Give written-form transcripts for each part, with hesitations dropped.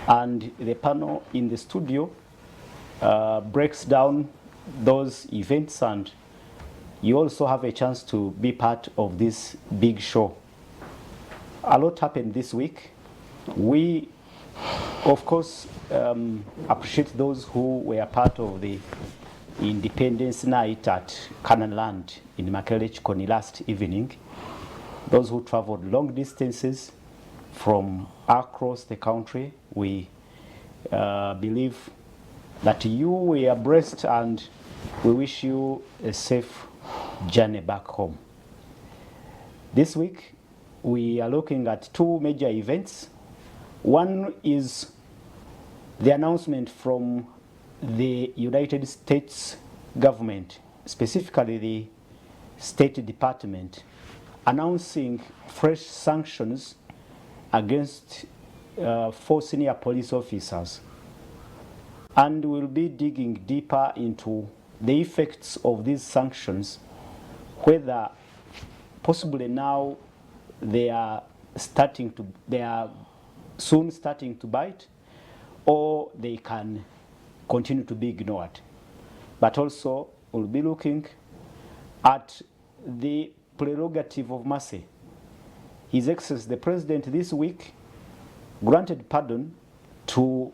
And the panel in the studio breaks down those events, and you also have a chance to be part of this big show. A lot happened this week. We, of course, appreciate those who were part of the Independence Night at Canaanland in Makerere Chikoni last evening. Those who traveled long distances from across the country, we believe that you were blessed, and we wish you a safe journey back home. This week, we are looking at two major events. One is the announcement from the United States government, specifically the State Department, announcing fresh sanctions against 4 senior police officers. And we'll be digging deeper into the effects of these sanctions, whether possibly now they are soon starting to bite, or they can continue to be ignored. But also, we'll be looking at the prerogative of mercy. His Excellency the President this week granted pardon to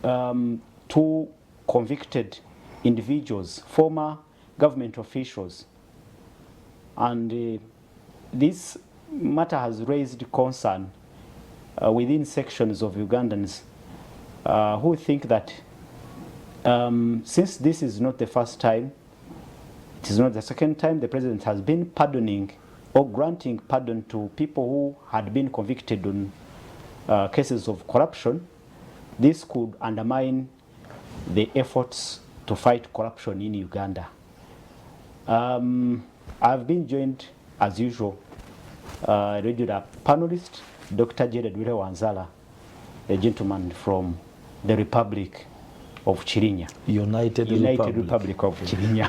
2 convicted individuals, former government officials. And this matter has raised concern within sections of Ugandans who think that since this is not the first time, it is not the second time the President has been pardoning or granting pardon to people who had been convicted on cases of corruption, this could undermine the efforts to fight corruption in Uganda. I've been joined, as usual, regular panelist, Dr. Jared Wanzala, a gentleman from the Republic of Chirinya. United Republic of Chirinya.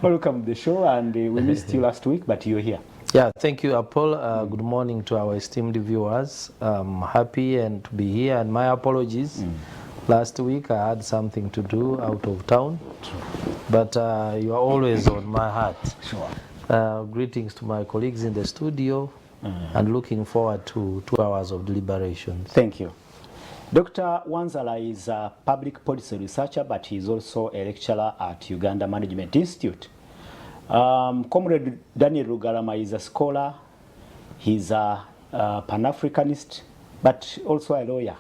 Welcome to the show, and we missed you last week, but you're here. Yeah, thank you, Apol. Good morning to our esteemed viewers. I'm happy and to be here, and my apologies. Last week I had something to do out of town, but you are always on my heart. Sure. Greetings to my colleagues in the studio, and looking forward to 2 hours of deliberations. Thank you. Dr. Wanzala is a public policy researcher, but he's also a lecturer at Uganda Management Institute. Comrade Daniel Rugarama is a scholar. He's a Pan-Africanist, but also a lawyer.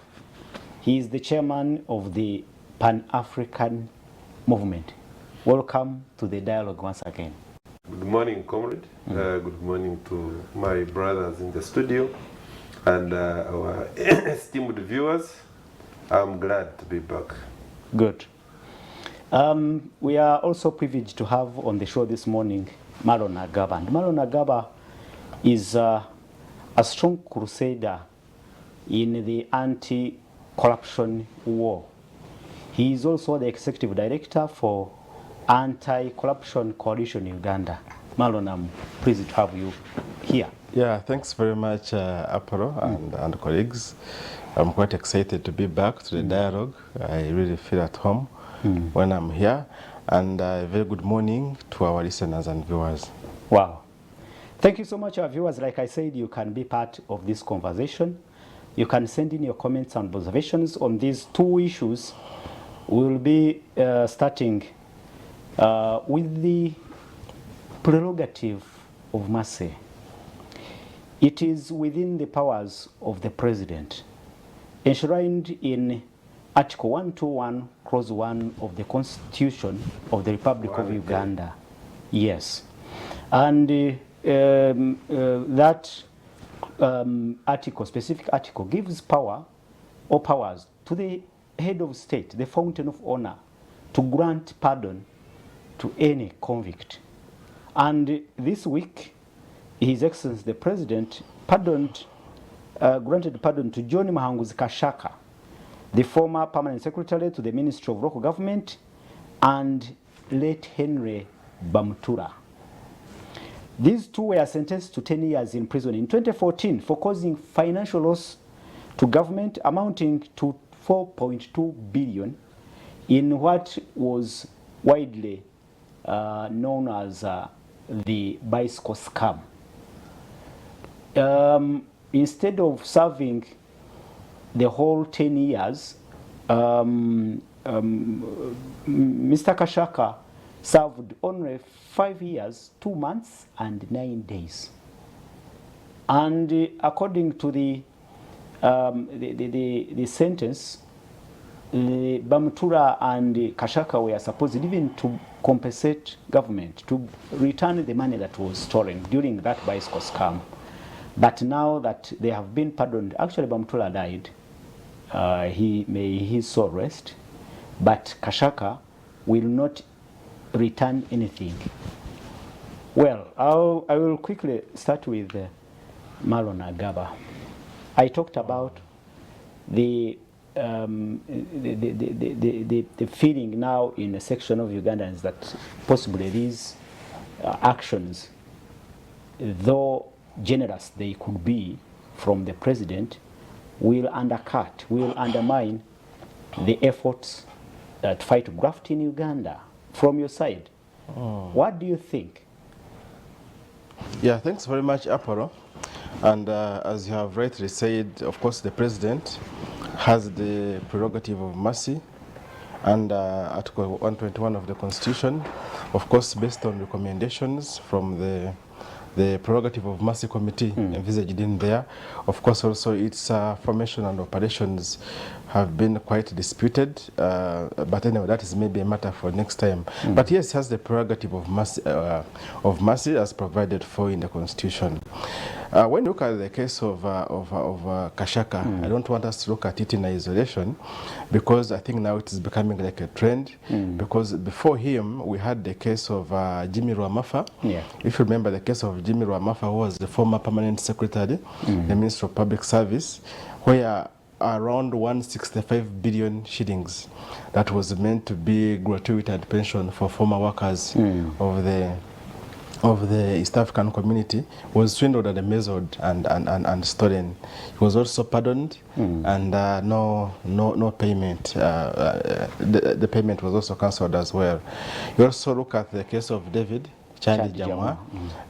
He is the chairman of the Pan-African Movement. Welcome to the dialogue once again. Good morning, comrade. Good morning to my brothers in the studio and our esteemed viewers. I'm glad to be back. Good. We are also privileged to have on the show this morning Marlon Agaba. And Marlon Agaba is a strong crusader in the anti-corruption war. He is also the executive director for Anti-Corruption Coalition Uganda. Marlon, I'm pleased to have you here. Yeah, thanks very much, Apollo and colleagues. I'm quite excited to be back to the dialogue. I really feel at home when I'm here. And a very good morning to our listeners and viewers. Wow. Thank you so much, our viewers. Like I said, you can be part of this conversation. You can send in your comments and observations on these 2 issues. We'll be starting with the prerogative of mercy. It is within the powers of the President, enshrined in Article 121, Clause 1 of the Constitution of the Republic of Uganda. Yes. And that article, specific article, gives power or powers to the head of state, the fountain of honor, to grant pardon to any convict. And this week, His Excellency the President granted pardon to John Mahanguzi Kashaka, the former permanent secretary to the Ministry of Local Government, and late Henry Bamutura. These 2 were sentenced to 10 years in prison in 2014 for causing financial loss to government amounting to 4.2 billion in what was widely known as the bicycle scam. Instead of serving the whole 10 years, Mr. Kashaka served only 5 years, 2 months, and 9 days. And according to the sentence, Bamtura and Kashaka were supposed even to compensate government, to return the money that was stolen during that bicycle scam. But now that they have been pardoned, actually Bamtura died. May his soul rest. But Kashaka will not return anything. Well, I will quickly start with Marlon Agaba. I talked about the feeling now in a section of Ugandans that possibly these actions, though generous they could be from the president, will undermine the efforts to fight graft in Uganda. From your side, what do you think? Yeah, thanks very much, Apollo. And as you have rightly said, of course, the president has the prerogative of mercy, and Article 121 of the Constitution, of course, based on recommendations from the prerogative of mercy committee envisaged in there. Of course, also its formation and operations have been quite disputed, but anyway, that is maybe a matter for next time. But yes, it has the prerogative of mercy as provided for in the Constitution. When you look at the case of Kashaka, I don't want us to look at it in isolation, because I think now it is becoming like a trend, because before him we had the case of Jimmy Rwamafa. Yeah. If you remember the case of Jimmy Rwamafa, who was the former permanent secretary, the Minister of Public Service, where around 165 billion shillings that was meant to be gratuity and pension for former workers of the East African community was swindled and embezzled and stolen. He was also pardoned, and no payment. The payment was also cancelled as well. You also look at the case of David Chandi Jamwa,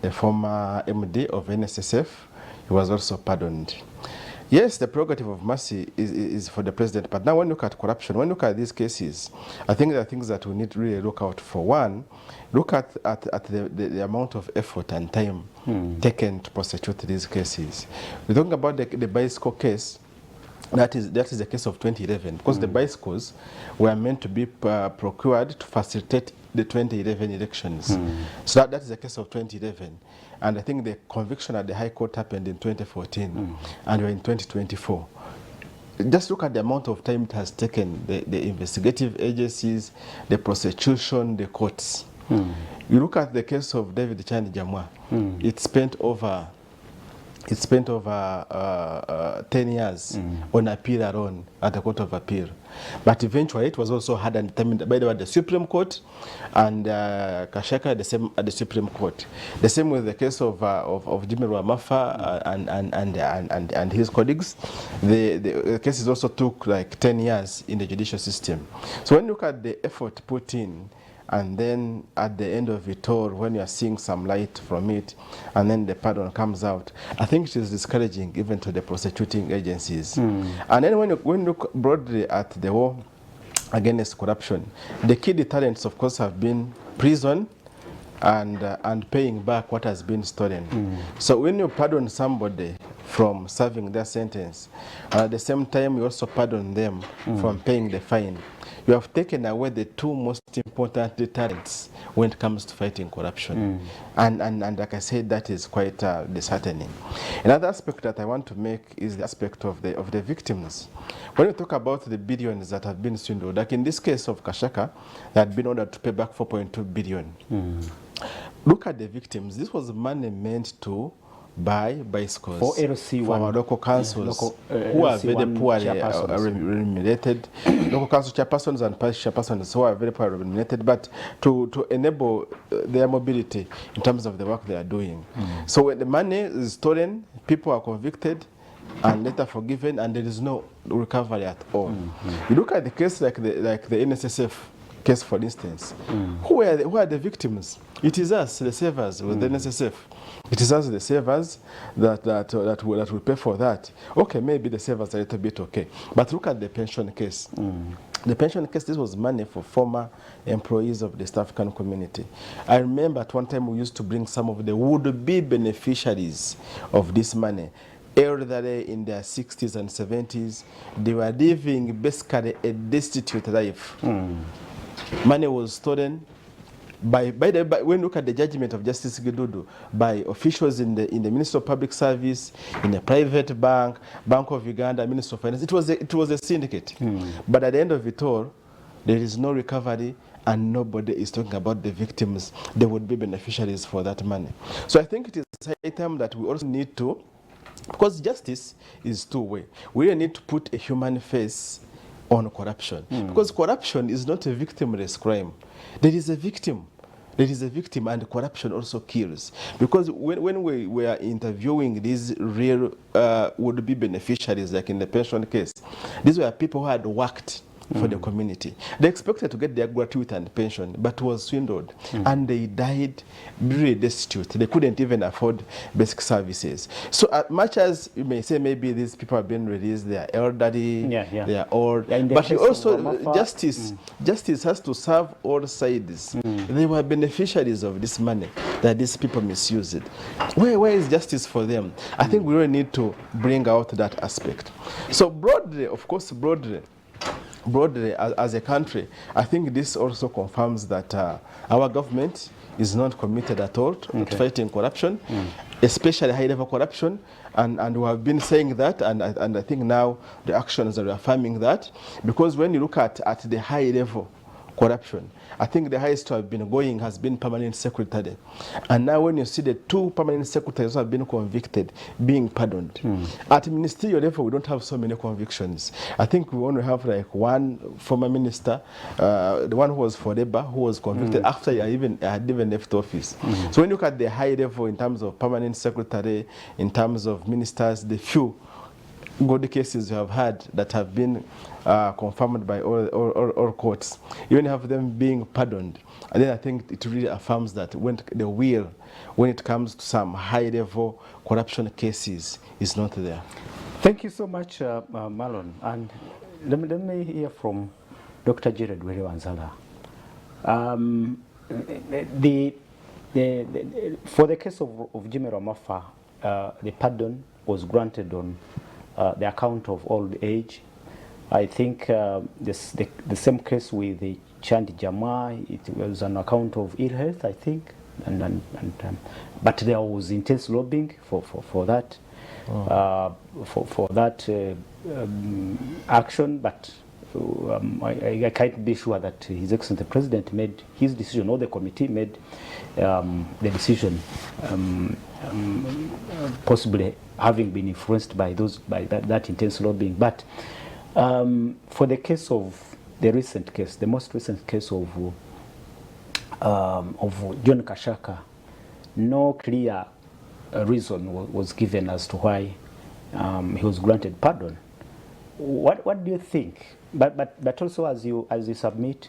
the former MD of NSSF. He was also pardoned. Yes, the prerogative of mercy is for the president, but now when you look at corruption, when you look at these cases, I think there are things that we need to really look out for. One, look at the amount of effort and time taken to prosecute these cases. We're talking about the bicycle case. That is the case of 2011, because the bicycles were meant to be procured to facilitate the 2011 elections. So that is the case of 2011. And I think the conviction at the High Court happened in 2014, and we're in 2024. Just look at the amount of time it has taken, the investigative agencies, the prosecution, the courts. You look at the case of David Chandi Jamwa, it spent over 10 years on appeal alone at the Court of Appeal. But eventually it was also had and determined by the Supreme Court, and Kashaka at the Supreme Court. The same with the case of Jimmy Rwamafa and his colleagues. The cases also took like 10 years in the judicial system. So when you look at the effort put in, and then at the end of it all, when you are seeing some light from it, and then the pardon comes out, I think it is discouraging even to the prosecuting agencies. And then when you look broadly at the war against corruption, the key deterrents, of course, have been prison and paying back what has been stolen. So when you pardon somebody from serving their sentence, at the same time you also pardon them from paying the fine, you have taken away the two most important deterrents when it comes to fighting corruption. And like I said, that is quite disheartening. Another aspect that I want to make is the aspect of the victims. When we talk about the billions that have been swindled, like in this case of Kashaka, they had been ordered to pay back 4.2 billion. Look at the victims. This was money meant to buy bicycles for LC1, for our local councils who are very poorly remunerated, local council chairpersons and parish chairpersons who are very poorly remunerated, but to enable their mobility in terms of the work they are doing. So when the money is stolen, people are convicted, and later forgiven, and there is no recovery at all. You look at the case like the NSSF case, for instance. Who are the victims? It is us, the savers, with the NSSF. It is us, the savers, that will pay for that. Okay, maybe the savers are a little bit okay, but look at the pension case. The pension case, this was money for former employees of the East African community. I remember at one time we used to bring some of the would-be beneficiaries of this money. Elderly in their 60s and 70s, they were living basically a destitute life. Money was stolen by when you look at the judgment of Justice Gidudu, by officials in the Ministry of Public Service, in a private bank, Bank of Uganda, Ministry of Finance. It was a syndicate. But at the end of it all, there is no recovery, and nobody is talking about the victims. They would be beneficiaries for that money. So I think it is a time that we also need to, because justice is two-way. We really need to put a human face on corruption. Because corruption is not a victimless crime. There is a victim. There is a victim, and corruption also kills. Because when we were interviewing these real would-be beneficiaries, like in the pension case, these were people who had worked for the community. They expected to get their gratuity and pension, but was swindled, and they died really destitute. They couldn't even afford basic services. So as much as you may say maybe these people have been released, they are elderly, they are old, but also justice has to serve all sides. They were beneficiaries of this money that these people misused. Where is justice for them? I think we really need to bring out that aspect. So broadly, of course, broadly as a country, I think this also confirms that our government is not committed at all to fighting corruption, especially high-level corruption, and we have been saying that, and I think now the actions are affirming that, because when you look at the high-level corruption, I think the highest to have been going has been permanent secretary. And now when you see the two permanent secretaries who have been convicted being pardoned. At ministerial level, we don't have so many convictions. I think we only have like one former minister, the one who was for labor, who was convicted after he had even left office. So when you look at the high level in terms of permanent secretary, in terms of ministers, the few good cases you have had that have been confirmed by all courts, you only have them being pardoned. And then I think it really affirms that when it comes to some high-level corruption cases, is not there. Thank you so much, Marlon. And let me hear from Dr. Jared Were-Wanzala. For the case of Jimmy Ramafa, the pardon was granted on the account of old age. I think the same case with the Chandi Jama, it was an account of ill health, I think, but there was intense lobbying for that, action. But I can't be sure that His Excellency the President made his decision, or the committee made the decision, possibly having been influenced by that intense lobbying. But for the case of the most recent case of John Kashaka, no clear reason was given as to why he was granted pardon. What do you think? But also as you submit,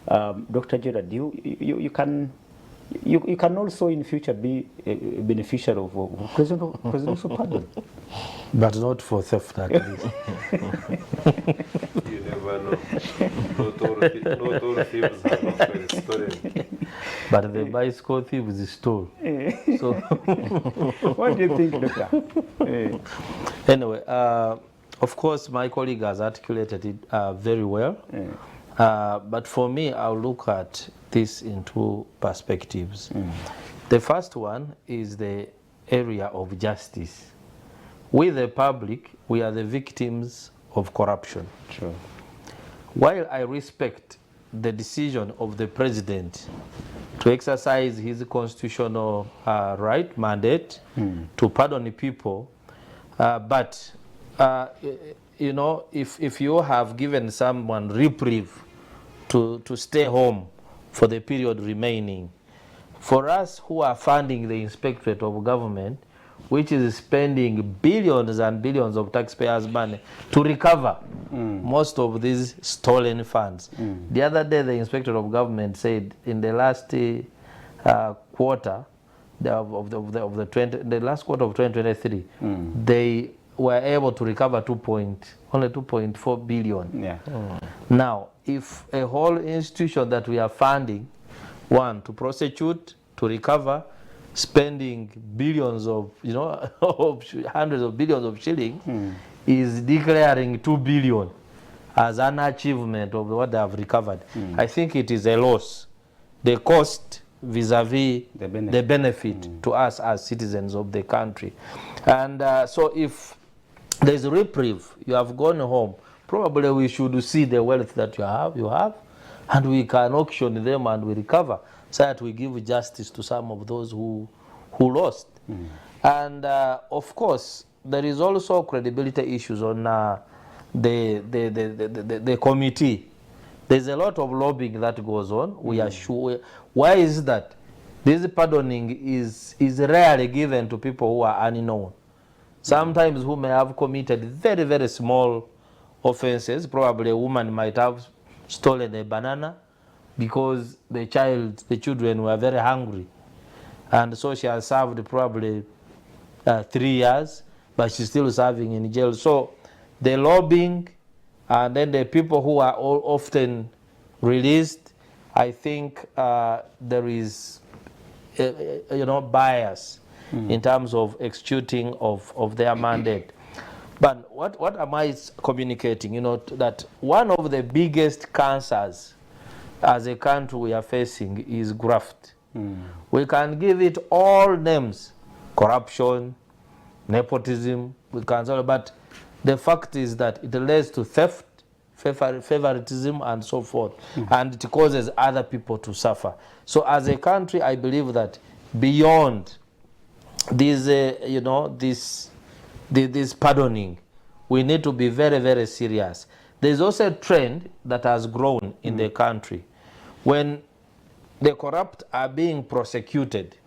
Dr. Gerard, you can also in future be a beneficiary of presidential pardon. But not for theft, at least. You never know. Not all thieves are not stolen. But the bicycle thieves stole. So what do you think, Doctor? Anyway, of course, my colleague has articulated it very well. But for me, I'll look at this in two perspectives. The first one is the area of justice. We, the public, we are the victims of corruption. True. While I respect the decision of the president to exercise his constitutional mandate to pardon the people, but you know, if you have given someone reprieve to stay home for the period remaining, for us who are funding the inspectorate of government, which is spending billions and billions of taxpayers' money to recover most of these stolen funds. The other day, the Inspector of Government said in the last quarter the last quarter of 2023, they were able to recover only 2.4 billion. Yeah. Now, if a whole institution that we are funding, one, to prosecute, to recover, spending billions of, hundreds of billions of shillings, is declaring 2 billion as an achievement of what they have recovered, I think it is a loss. The cost vis-a-vis the benefit to us as citizens of the country. And so if there's a reprieve, you have gone home, probably we should see the wealth that you have, and we can auction them and we recover, so that we give justice to some of those who lost. And of course, there is also credibility issues on the committee. There's a lot of lobbying that goes on. We are sure. Why is that? This pardoning is rarely given to people who are unknown. Sometimes who may have committed very, very small offenses. Probably a woman might have stolen a banana because the children were very hungry. And so she has served probably 3 years, but she's still serving in jail. So the lobbying and then the people who are often released, I think there is bias in terms of executing of their mandate. But what am I communicating? That one of the biggest cancers as a country we are facing is graft. We can give it all names: corruption, nepotism, but the fact is that it leads to theft, favoritism, and so forth, and it causes other people to suffer. So as a country, I believe that beyond this pardoning, we need to be very, very serious. There's also a trend that has grown in the country. When the corrupt are being prosecuted,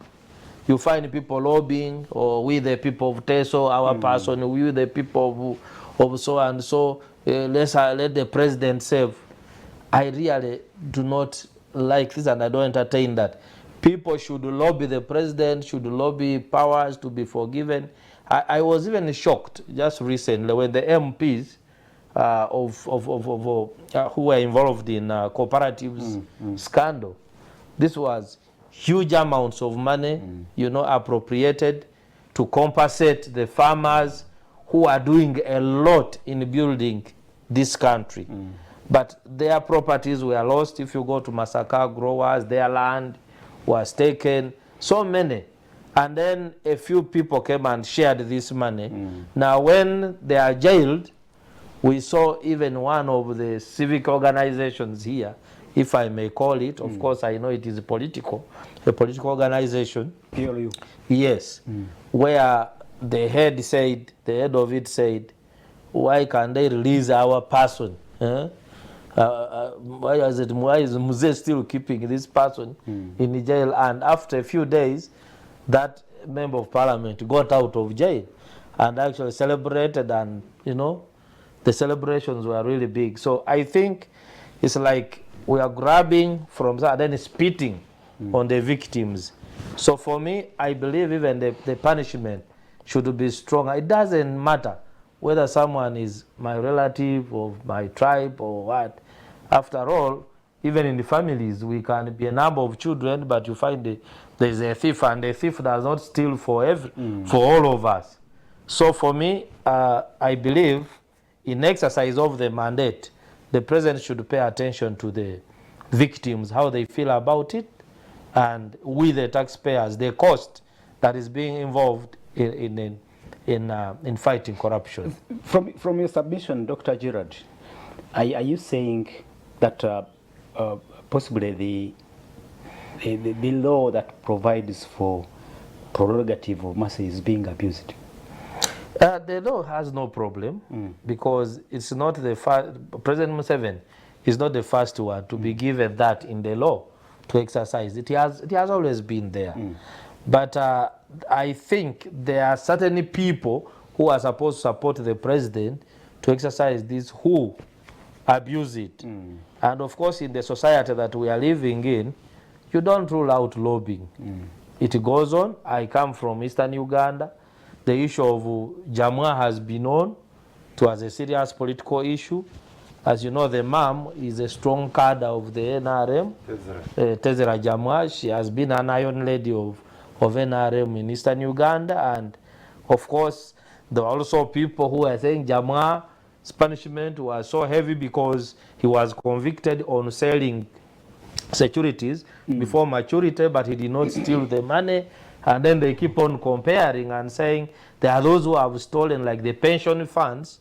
you find people lobbying, or we the people of Teso, our person, we the people of so and so, let the president serve. I really do not like this, and I don't entertain that. People should lobby the president, should lobby powers to be forgiven. I was even shocked just recently when the MPs who were involved in cooperatives scandal. This was huge amounts of money, appropriated to compensate the farmers who are doing a lot in building this country. But their properties were lost. If you go to Masaka growers, their land was taken, so many. And then a few people came and shared this money. Now when they are jailed, we saw even one of the civic organizations here, if I may call it, of course I know it is a political organization. PLU. Yes, where the head of it said, why can't they release our person? Why is Muse still keeping this person in jail? And after a few days, that member of parliament got out of jail and actually celebrated, and the celebrations were really big. So I think it's like we are grabbing from that, then spitting on the victims. So for me, I believe even the punishment should be stronger. It doesn't matter whether someone is my relative or my tribe or what. After all, even in the families, we can be a number of children, but you find there's a thief, and the thief does not steal for all of us. So for me, I believe in exercise of the mandate, the president should pay attention to the victims, how they feel about it, and with the taxpayers, the cost that is being involved in fighting corruption. From your submission, Dr. Gerard, are you saying that possibly the law that provides for prerogative of mercy is being abused? The law has no problem because it's not the first. President Museveni is not the first one to be given that in the law to exercise. It has always been there. But I think there are certain people who are supposed to support the president to exercise this who abuse it. And of course, in the society that we are living in, you don't rule out lobbying. It goes on. I come from Eastern Uganda. The issue of Jamwa has been known to as a serious political issue. As you know, the mom is a strong cadre of the NRM, Tezera Jamwa. She has been an iron lady of NRM in Eastern Uganda. And of course, there are also people who are saying Jamwa's punishment was so heavy because he was convicted on selling securities before maturity, but he did not steal the money. And then they keep on comparing and saying there are those who have stolen, like the pension funds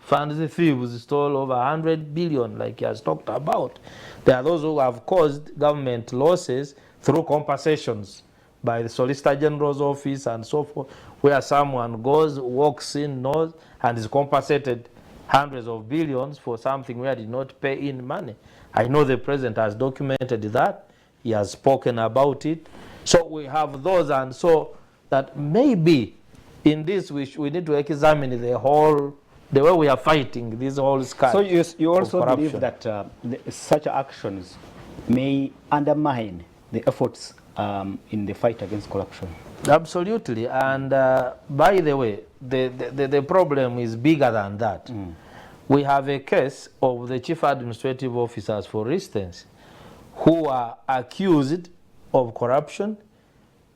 thieves stole over 100 billion, like he has talked about. There are those who have caused government losses through compensations by the Solicitor General's office and so forth, where someone goes, walks in, knows, and is compensated hundreds of billions for something where did not pay in money. I know the president has documented that. He has spoken about it. So we have those, and so that maybe in this we need to examine the way we are fighting this whole scourge. So you also of believe that such actions may undermine the efforts in the fight against corruption? Absolutely. And by the way, the problem is bigger than that. We have a case of the chief administrative officers, for instance, who are accused of corruption.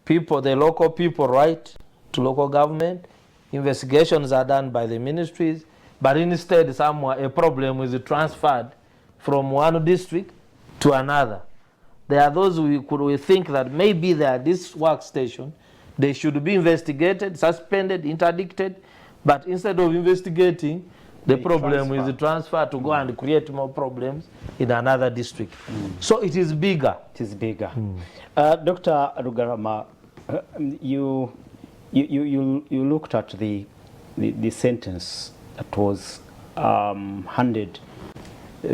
The local people write to local government. Investigations are done by the ministries, but instead a problem is transferred from one district to another. There are those we think that maybe they are this workstation, they should be investigated, suspended, interdicted, but instead of investigating, the problem is transferred to go and create more problems in another district. So it is bigger. It is bigger. Dr. Rugarama, you looked at the sentence that was handed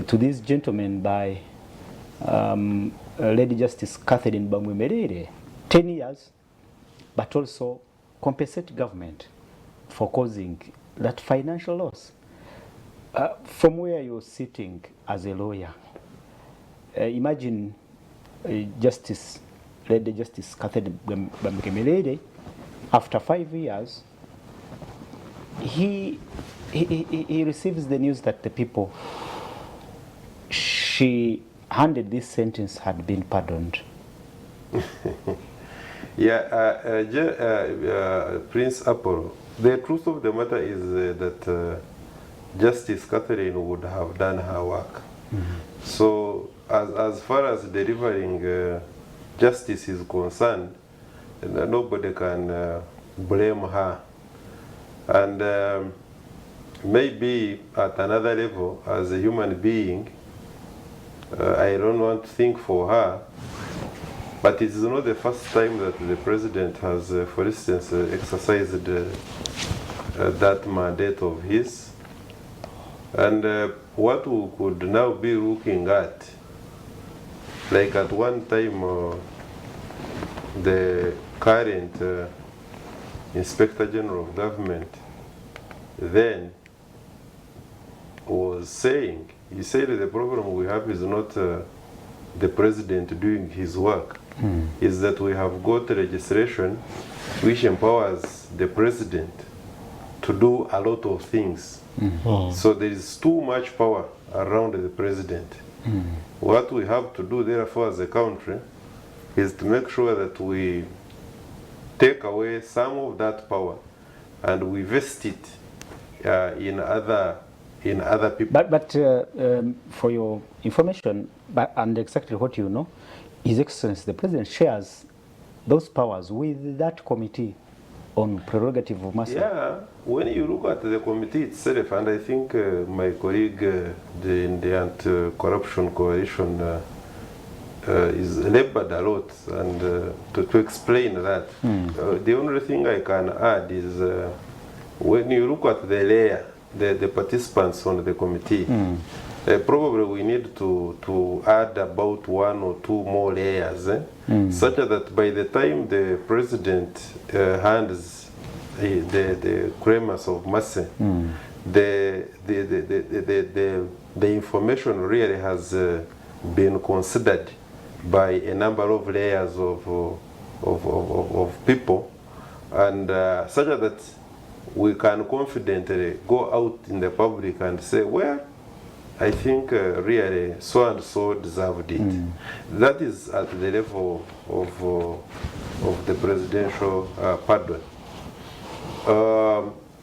to this gentleman by Lady Justice Catherine Bamwemerere, 10 years, but also compensate government for causing that financial loss. From where you're sitting as a lawyer, imagine Lady Justice Catherine Bamwemerere, after 5 years, he receives the news that the people she handed this sentence had been pardoned. Prince Apollo, the truth of the matter is that Justice Catherine would have done her work. So as far as delivering justice is concerned, nobody can blame her. And maybe at another level, as a human being, I don't want to think for her, but it is not the first time that the president has, for instance, exercised that mandate of his. And what we could now be looking at, like at one time, the current Inspector General of Government then was saying, he said the problem we have is not the president doing his work, is that we have got legislation which empowers the president to do a lot of things. So there is too much power around the president. What we have to do, therefore, as a country, is to make sure that we take away some of that power and we vest it in other people. But for your information, and exactly what you know, His Excellency the President shares those powers with that committee on prerogative of mercy. Yeah, when you look at the committee itself, and I think my colleague in the Anti-Corruption Coalition is labored a lot, and to explain that, the only thing I can add is when you look at the layer, the participants on the committee, probably we need to add about 1 or 2 more layers, such that by the time the president hands the cremas of mercy, the information really has been considered by a number of layers of people, and such that we can confidently go out in the public and say, well, I think really so and so deserved it. That is at the level of the presidential pardon.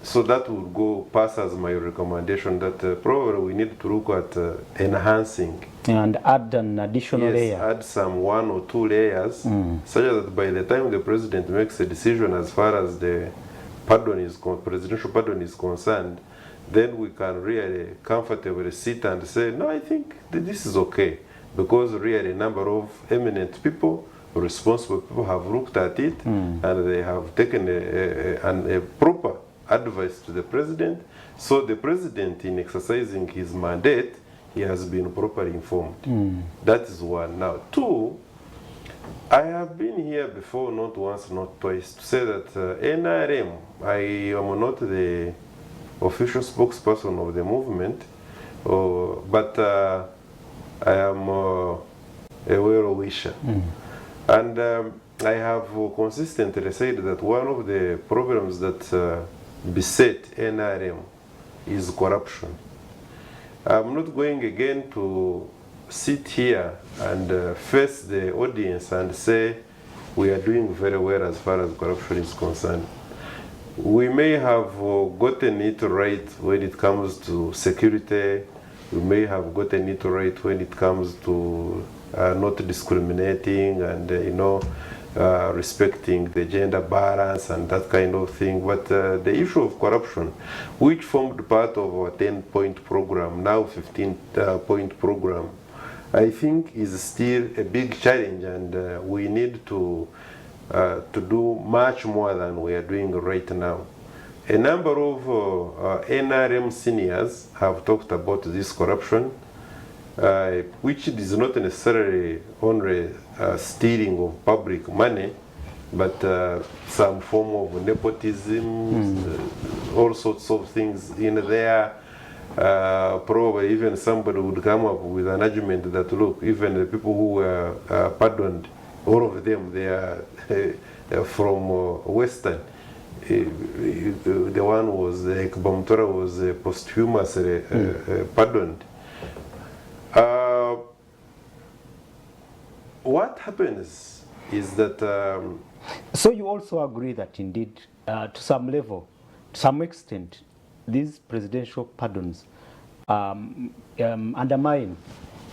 So that would go pass as my recommendation that probably we need to look at enhancing. And add an additional layer. Add some 1 or 2 layers, such that by the time the president makes a decision as far as the presidential pardon is concerned, then we can really comfortably sit and say, no, I think that this is okay, because really a number of eminent people, responsible people have looked at it, and they have taken a proper advice to the president. So the president, in exercising his mandate, he has been properly informed. That is one. Now, 2, I have been here before, not once, not twice, to say that NRM, I am not the official spokesperson of the movement, but I am a well-wisher. And I have consistently said that one of the problems that beset NRM is corruption. I'm not going again to sit here and face the audience and say we are doing very well as far as corruption is concerned. We may have gotten it right when it comes to security. We may have gotten it right when it comes to not discriminating and respecting the gender balance and that kind of thing. But the issue of corruption, which formed part of our 10-point program, now 15-point program, I think is still a big challenge, and we need to do much more than we are doing right now. A number of NRM seniors have talked about this corruption, which is not necessarily only stealing of public money, but some form of nepotism, all sorts of things in there. Probably even somebody would come up with an argument that, look, even the people who were pardoned, all of them, they are from Western. The one was, Ekbamtora was posthumously pardoned. What happens is that... So you also agree that indeed, to some level, to some extent, these presidential pardons undermine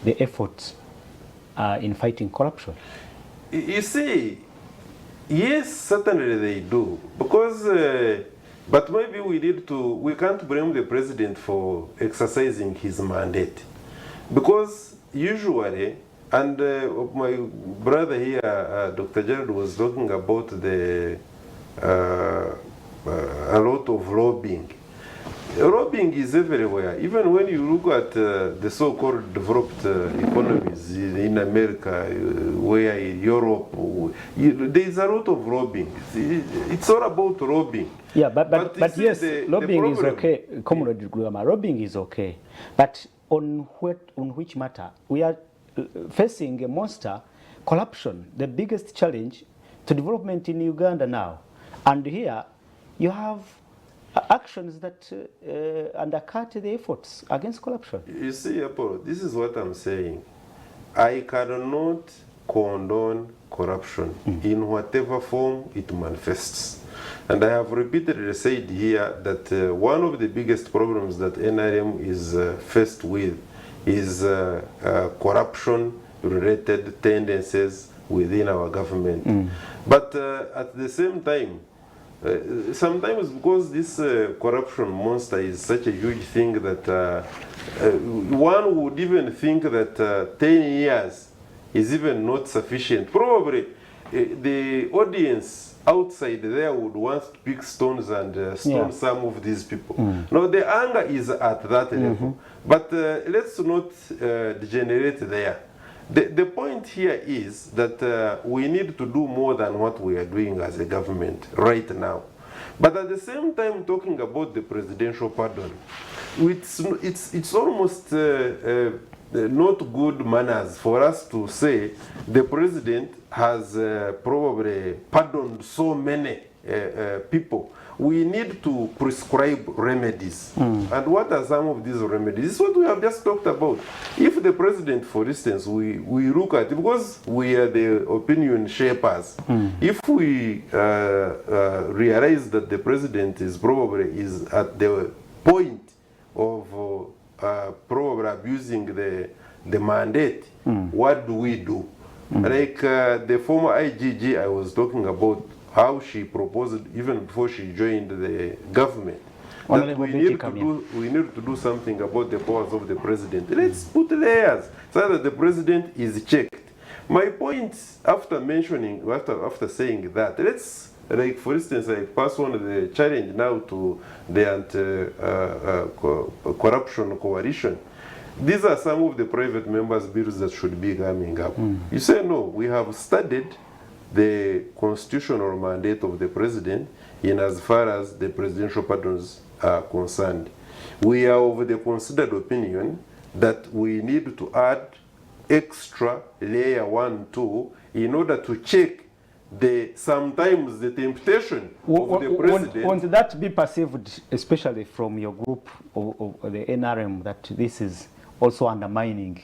the efforts in fighting corruption? You see, yes, certainly they do, because, but maybe we can't blame the president for exercising his mandate, because usually, and my brother here, Dr. Jared, was talking about a lot of lobbying. Lobbying is everywhere. Even when you look at the so-called developed economies in America, where in Europe, there is a lot of lobbying. It's all about lobbying. Yeah, but yes, lobbying is okay, Comrade Gulama, lobbying is okay. But on which matter? We are facing a monster, corruption, the biggest challenge to development in Uganda now. And here you have actions that undercut the efforts against corruption. You see, Apollo, this is what I'm saying. I cannot condone corruption in whatever form it manifests. And I have repeatedly said here that one of the biggest problems that NRM is faced with is corruption-related tendencies within our government. But at the same time, sometimes because this corruption monster is such a huge thing that one would even think that 10 years is even not sufficient. Probably the audience outside there would want to pick stones and stone some of these people. No, the anger is at that level. But let's not degenerate there. The point here is that we need to do more than what we are doing as a government right now. But at the same time, talking about the presidential pardon, it's almost not good manners for us to say the president has probably pardoned so many people. We need to prescribe remedies. And what are some of these remedies? This is what we have just talked about. If the president, for instance, we look at, because we are the opinion shapers, if we realize that the president is at the point of probably abusing the mandate, what do we do? Like the former IGG I was talking about, how she proposed even before she joined the government, that we need to do something about the powers of the president. Let's put layers so that the president is checked. My point, after saying that, let's, like for instance, I pass on the challenge now to the anti-corruption coalition. These are some of the private members' bills that should be coming up. You say, no, we have studied the constitutional mandate of the president in as far as the presidential pardons are concerned. We are of the considered opinion that we need to add extra layer 1, 2 in order to check sometimes the temptation of the president. Won't that be perceived, especially from your group of the NRM, that this is also undermining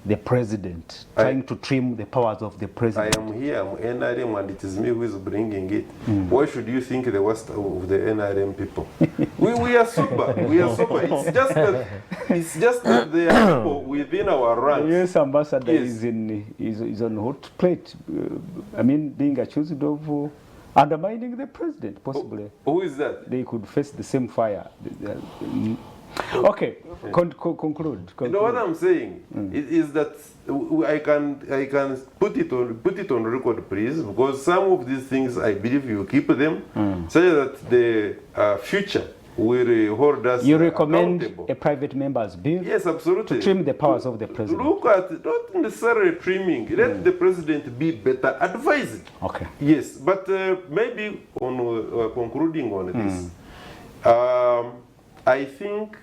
the president, trying to trim the powers of the president? I am here, I'm NRM, and it is me who is bringing it. Why should you think the worst of the NRM people? we are sober. We are sober. It's just that there are people within our ranks. Yes, Ambassador is on hot plate. I mean, being accused of undermining the president, possibly. Who is that? They could face the same fire. Okay, conclude. You know what I'm saying is that I can put it on record, please, because some of these things I believe you keep them, so that the future will hold us. You recommend accountable. A private member's bill? Yes, absolutely. To trim the powers of the president. Look at not necessarily trimming. Let the president be better advised. Okay. Yes, but maybe on concluding on this, I think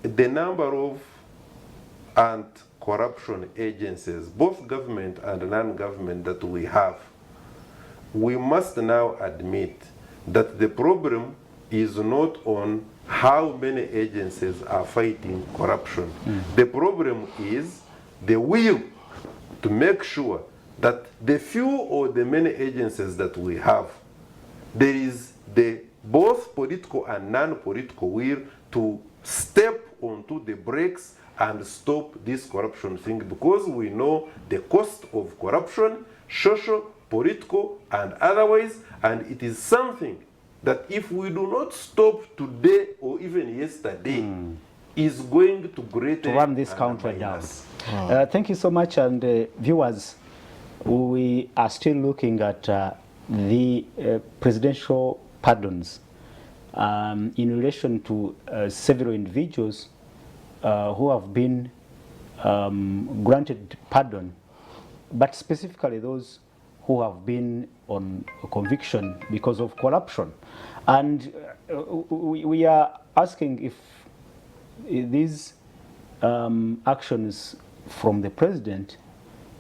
the number of anti-corruption agencies, both government and non-government, that we have, we must now admit that the problem is not on how many agencies are fighting corruption. The problem is the will to make sure that the few or the many agencies that we have, there is the both political and non-political will to step onto the brakes and stop this corruption thing, because we know the cost of corruption, social, political, and otherwise, and it is something that if we do not stop today or even yesterday, is going to greatly run this country down. Thank you so much, and viewers, we are still looking at the presidential pardons in relation to several individuals who have been granted pardon, but specifically those who have been on conviction because of corruption. And we are asking if these actions from the president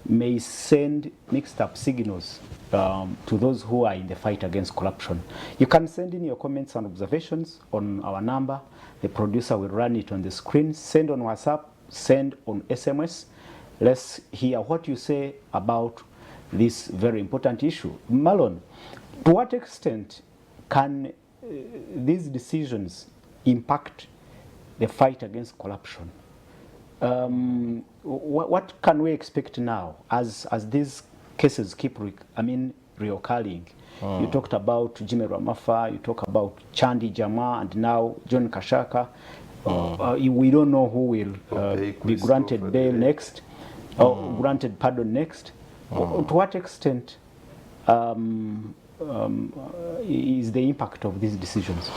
may send mixed up signals to those who are in the fight against corruption. You can send in your comments and observations on our number. The producer will run it on the screen. Send on WhatsApp, send on SMS. Let's hear what you say about this very important issue. Marlon, to what extent can these decisions impact the fight against corruption? What can we expect now as these cases keep reoccurring? You talked about Jimmy Ramafa, you talk about Chandi Jama, and now John Kashaka. We don't know who will be granted bail next, or granted pardon next. To what extent is the impact of these decisions?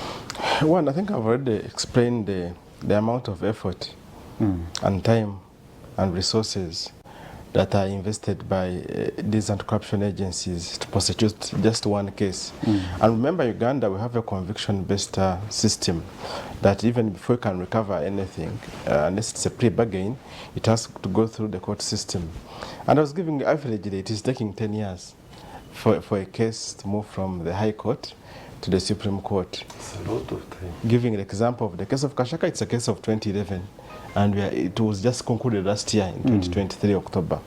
One, I think I've already explained the amount of effort and time and resources that are invested by these anti-corruption agencies to prosecute just one case. And remember, Uganda, we have a conviction-based system that even before you can recover anything, unless it's a pre-bargain, it has to go through the court system. And I was giving averagely, it is taking 10 years for a case to move from the High Court to the Supreme Court. It's a lot of time. Giving an example of the case of Kashaka, it's a case of 2011. And it was just concluded last year in 2023 October.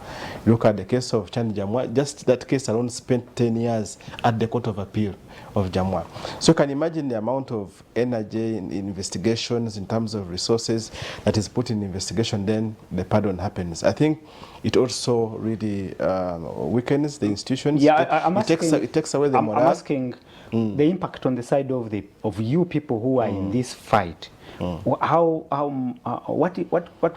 Look at the case of Chani Jamwa, just that case alone spent 10 years at the Court of Appeal of Jamwa. So you can imagine the amount of energy in investigations in terms of resources that is put in investigation, then the pardon happens. I think it also really weakens the institutions. Yeah, it takes away the morale. I'm asking the impact on the side of you people who are in this fight. What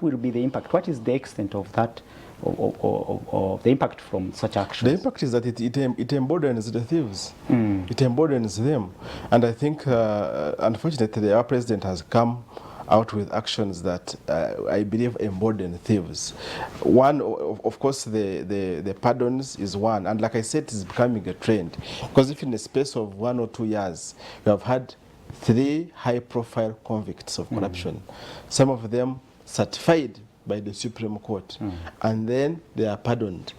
will be the impact? What is the extent of that, of the impact from such actions? The impact is that it emboldens the thieves. It emboldens them. And I think, unfortunately, our president has come out with actions that I believe embolden thieves. One, of course, the pardons is one. And like I said, it's becoming a trend. Because if in the space of 1 or 2 years, you have had 3 high-profile convicts of corruption, some of them certified by the Supreme Court, and then they are pardoned.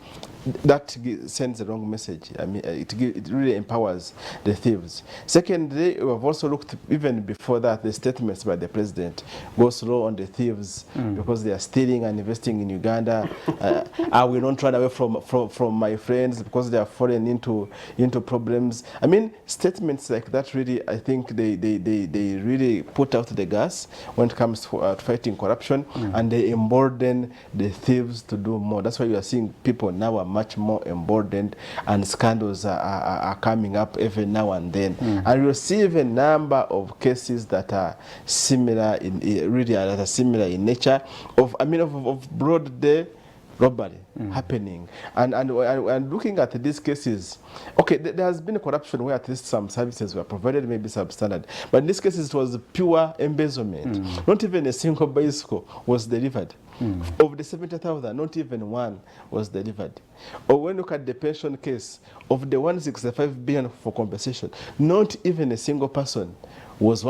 That sends the wrong message. I mean, it really empowers the thieves. Secondly, we have also looked, even before that, the statements by the president go slow on the thieves because they are stealing and investing in Uganda. I will not run away from my friends because they are falling into problems. I mean, statements like that really, I think they really put out the gas when it comes to fighting corruption, and they embolden the thieves to do more. That's why you are seeing people now are much more emboldened, and scandals are coming up every now and then. And you'll see even a number of cases that are similar in nature of broad day robbery happening. And looking at these cases, okay, there has been corruption where at least some services were provided, maybe substandard. But in this case, it was pure embezzlement. Not even a single bicycle was delivered. Of the 70,000, not even one was delivered. Or when you look at the pension case, of the 165 billion for compensation, not even a single person was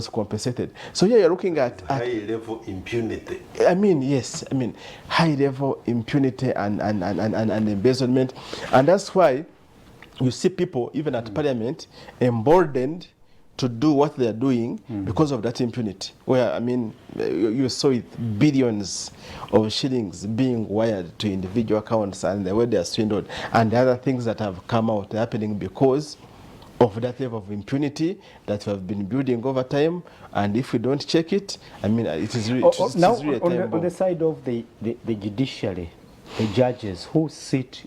compensated. So here you're looking at high-level impunity. I mean, yes, I mean, high-level impunity and embezzlement. And that's why you see people, even at Parliament, emboldened to do what they are doing because of that impunity. Where, I mean, you saw it, billions of shillings being wired to individual accounts and the way they are swindled. And the other things that have come out happening because of that level of impunity that we have been building over time. And if we don't check it, I mean, it is really, now, really a time bomb. On the side of the judiciary, the judges who sit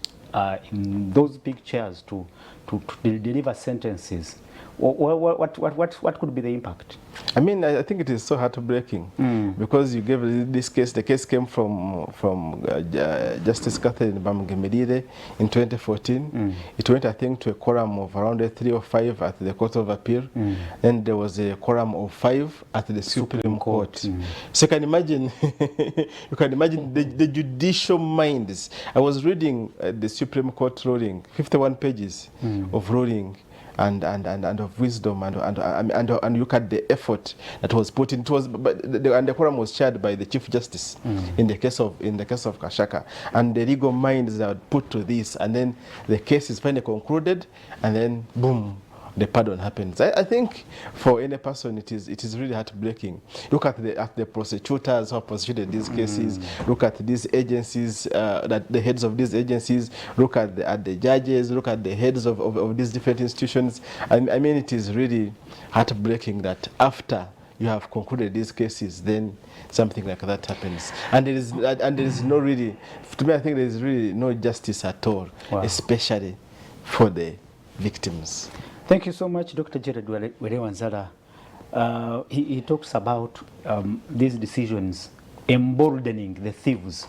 in those big chairs to deliver sentences, what could be the impact? I mean, I think it is so heartbreaking because you gave this case. The case came from Justice Catherine Bamgemedire in 2014. It went, I think, to a quorum of around 3 or 5 at the Court of Appeal. Then there was a quorum of 5 at the Supreme Court. So you can imagine, the judicial minds. I was reading the Supreme Court ruling, 51 pages of ruling. And of wisdom and look at the effort that was put in. It was, and the quorum was chaired by the Chief Justice in the case of Kashaka, and the legal minds that were put to this, and then the case is finally concluded, and then boom, the pardon happens. I think for any person it is really heartbreaking. Look at the prosecutors who have prosecuted these cases. Look at these agencies, the heads of these agencies. Look at the judges. Look at the heads of these different institutions. I mean, it is really heartbreaking that after you have concluded these cases, then something like that happens, and there is no really, to me, I think there is really no justice at all, especially for the victims. Thank you so much, Dr. Jared Werewanzala. He talks about these decisions emboldening the thieves.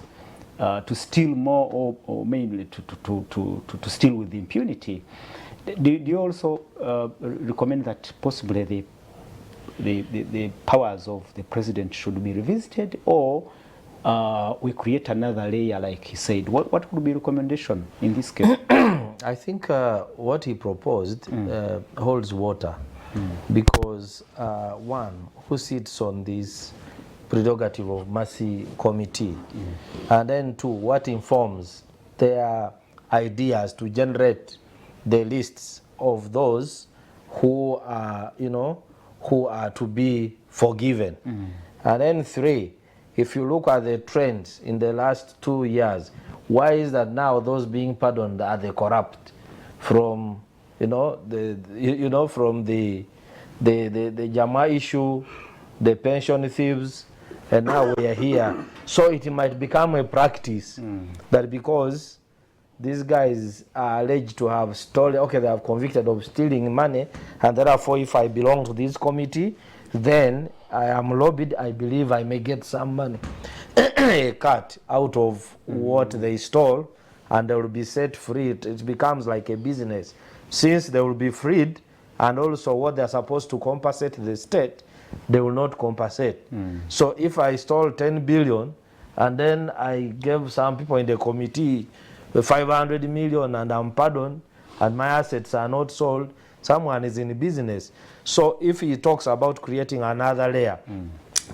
to steal more or mainly to steal with impunity. Do you also recommend that possibly the powers of the president should be revisited, or we create another layer like he said? What would be recommendation in this case? I think what he proposed holds water, because one, who sits on this prerogative of mercy committee, and then two, what informs their ideas to generate the lists of those who are, who are to be forgiven. And then three, if you look at the trends in the last 2 years, why is that now those being pardoned are the corrupt? From from the Jama issue, the pension thieves, and now we are here. So it might become a practice that because these guys are alleged to have stolen, okay, they are convicted of stealing money, and therefore if I belong to this committee, then I am lobbied, I believe I may get some money, a cut out of what they stole, and they will be set free. It becomes like a business. Since they will be freed, and also what they are supposed to compensate the state, they will not compensate. So if I stole 10 billion, and then I gave some people in the committee 500 million and I'm pardoned, and my assets are not sold, someone is in business. So if he talks about creating another layer,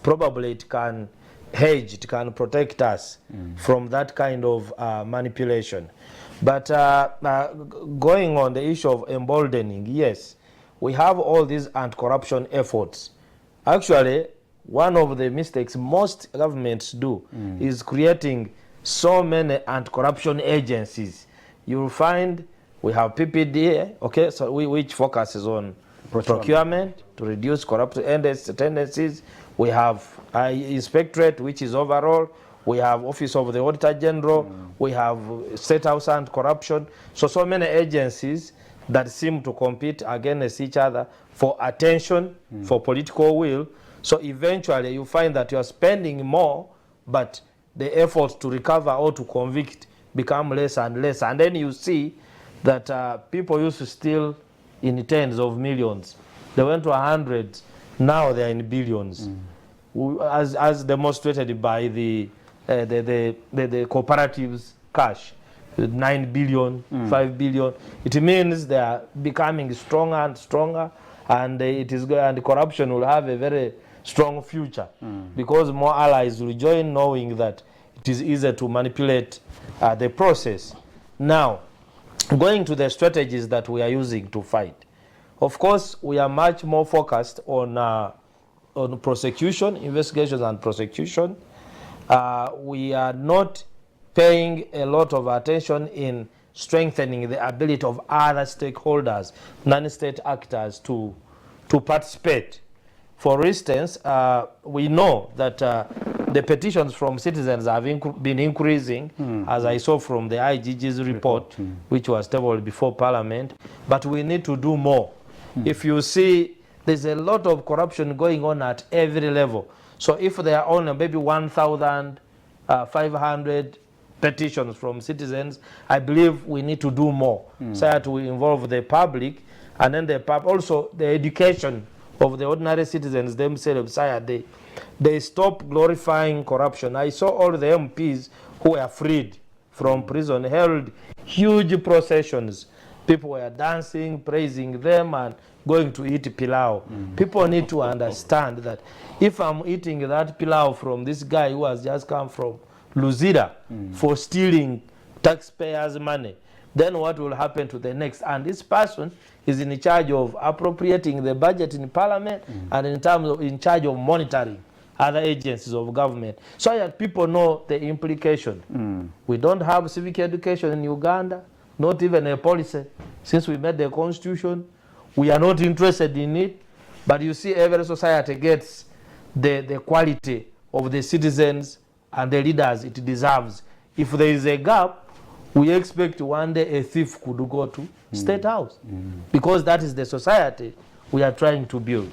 probably it can hedge, it can protect us from that kind of manipulation. But going on the issue of emboldening, yes, we have all these anti-corruption efforts. Actually, one of the mistakes most governments do is creating so many anti-corruption agencies. You'll find we have PPD, okay, so which focuses on procurement to reduce corrupt tendencies. We have Inspectorate, which is overall. We have Office of the Auditor General. We have State House Anti-Corruption. So many agencies that seem to compete against each other for attention, for political will. So eventually you find that you are spending more, but the efforts to recover or to convict become less and less. And then you see that people used to steal in tens of millions. They went to hundreds. Now they are in billions. As demonstrated by the cooperatives cash, 9 billion, 5 billion. It means they are becoming stronger and stronger, and and corruption will have a very strong future because more allies will join, knowing that it is easier to manipulate the process. Now, going to the strategies that we are using to fight. Of course, we are much more focused on prosecution, investigations and prosecution. We are not paying a lot of attention in strengthening the ability of other stakeholders, non-state actors to participate. For instance, we know that the petitions from citizens have been increasing, as I saw from the IGG's report, which was tabled before Parliament, but we need to do more. If you see, there's a lot of corruption going on at every level. So if there are only maybe 1,500 petitions from citizens, I believe we need to do more so that we involve the public, and then also the education of the ordinary citizens themselves, so they stop glorifying corruption. I saw all the MPs who were freed from prison held huge processions. People were dancing, praising them, and going to eat pilau. People need to understand that if I'm eating that pilau from this guy who has just come from Luzira for stealing taxpayers' money, then what will happen to the next? And this person is in charge of appropriating the budget in Parliament and in charge of monitoring other agencies of government, so that people know the implication. We don't have civic education in Uganda, not even a policy. Since we made the constitution, we are not interested in it. But you see, every society gets the quality of the citizens and the leaders it deserves. If there is a gap, we expect one day a thief could go to State House, because that is the society we are trying to build.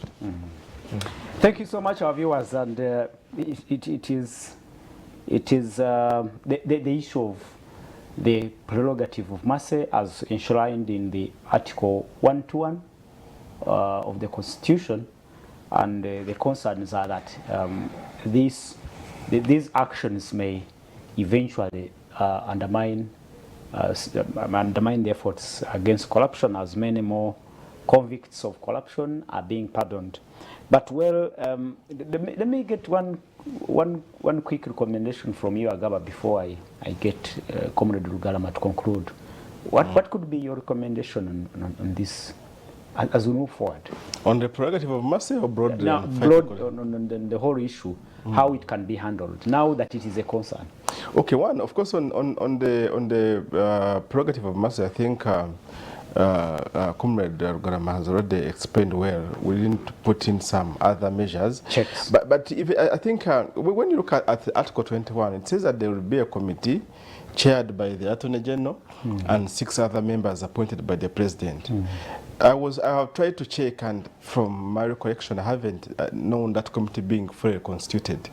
Thank you so much, our viewers, and it is It is the issue of the prerogative of mercy as enshrined in the Article 121 of the Constitution, and the concerns are that these actions may eventually undermine the efforts against corruption, as many more convicts of corruption are being pardoned. But well, let me get one quick recommendation from you, Agaba, before I get Comrade Rugarama to conclude. What could be your recommendation on this as we move forward? On the prerogative of mercy or broad? Now, on the whole issue, how it can be handled now that it is a concern. Okay, one, of course, on the prerogative of mercy, I think Comrade Rugarama has already explained well. We didn't put in some other measures. Checks. But if, I think when you look at Article 21, it says that there will be a committee chaired by the Attorney General and 6 other members appointed by the President. I have tried to check, and from my recollection, I haven't known that committee being fully constituted.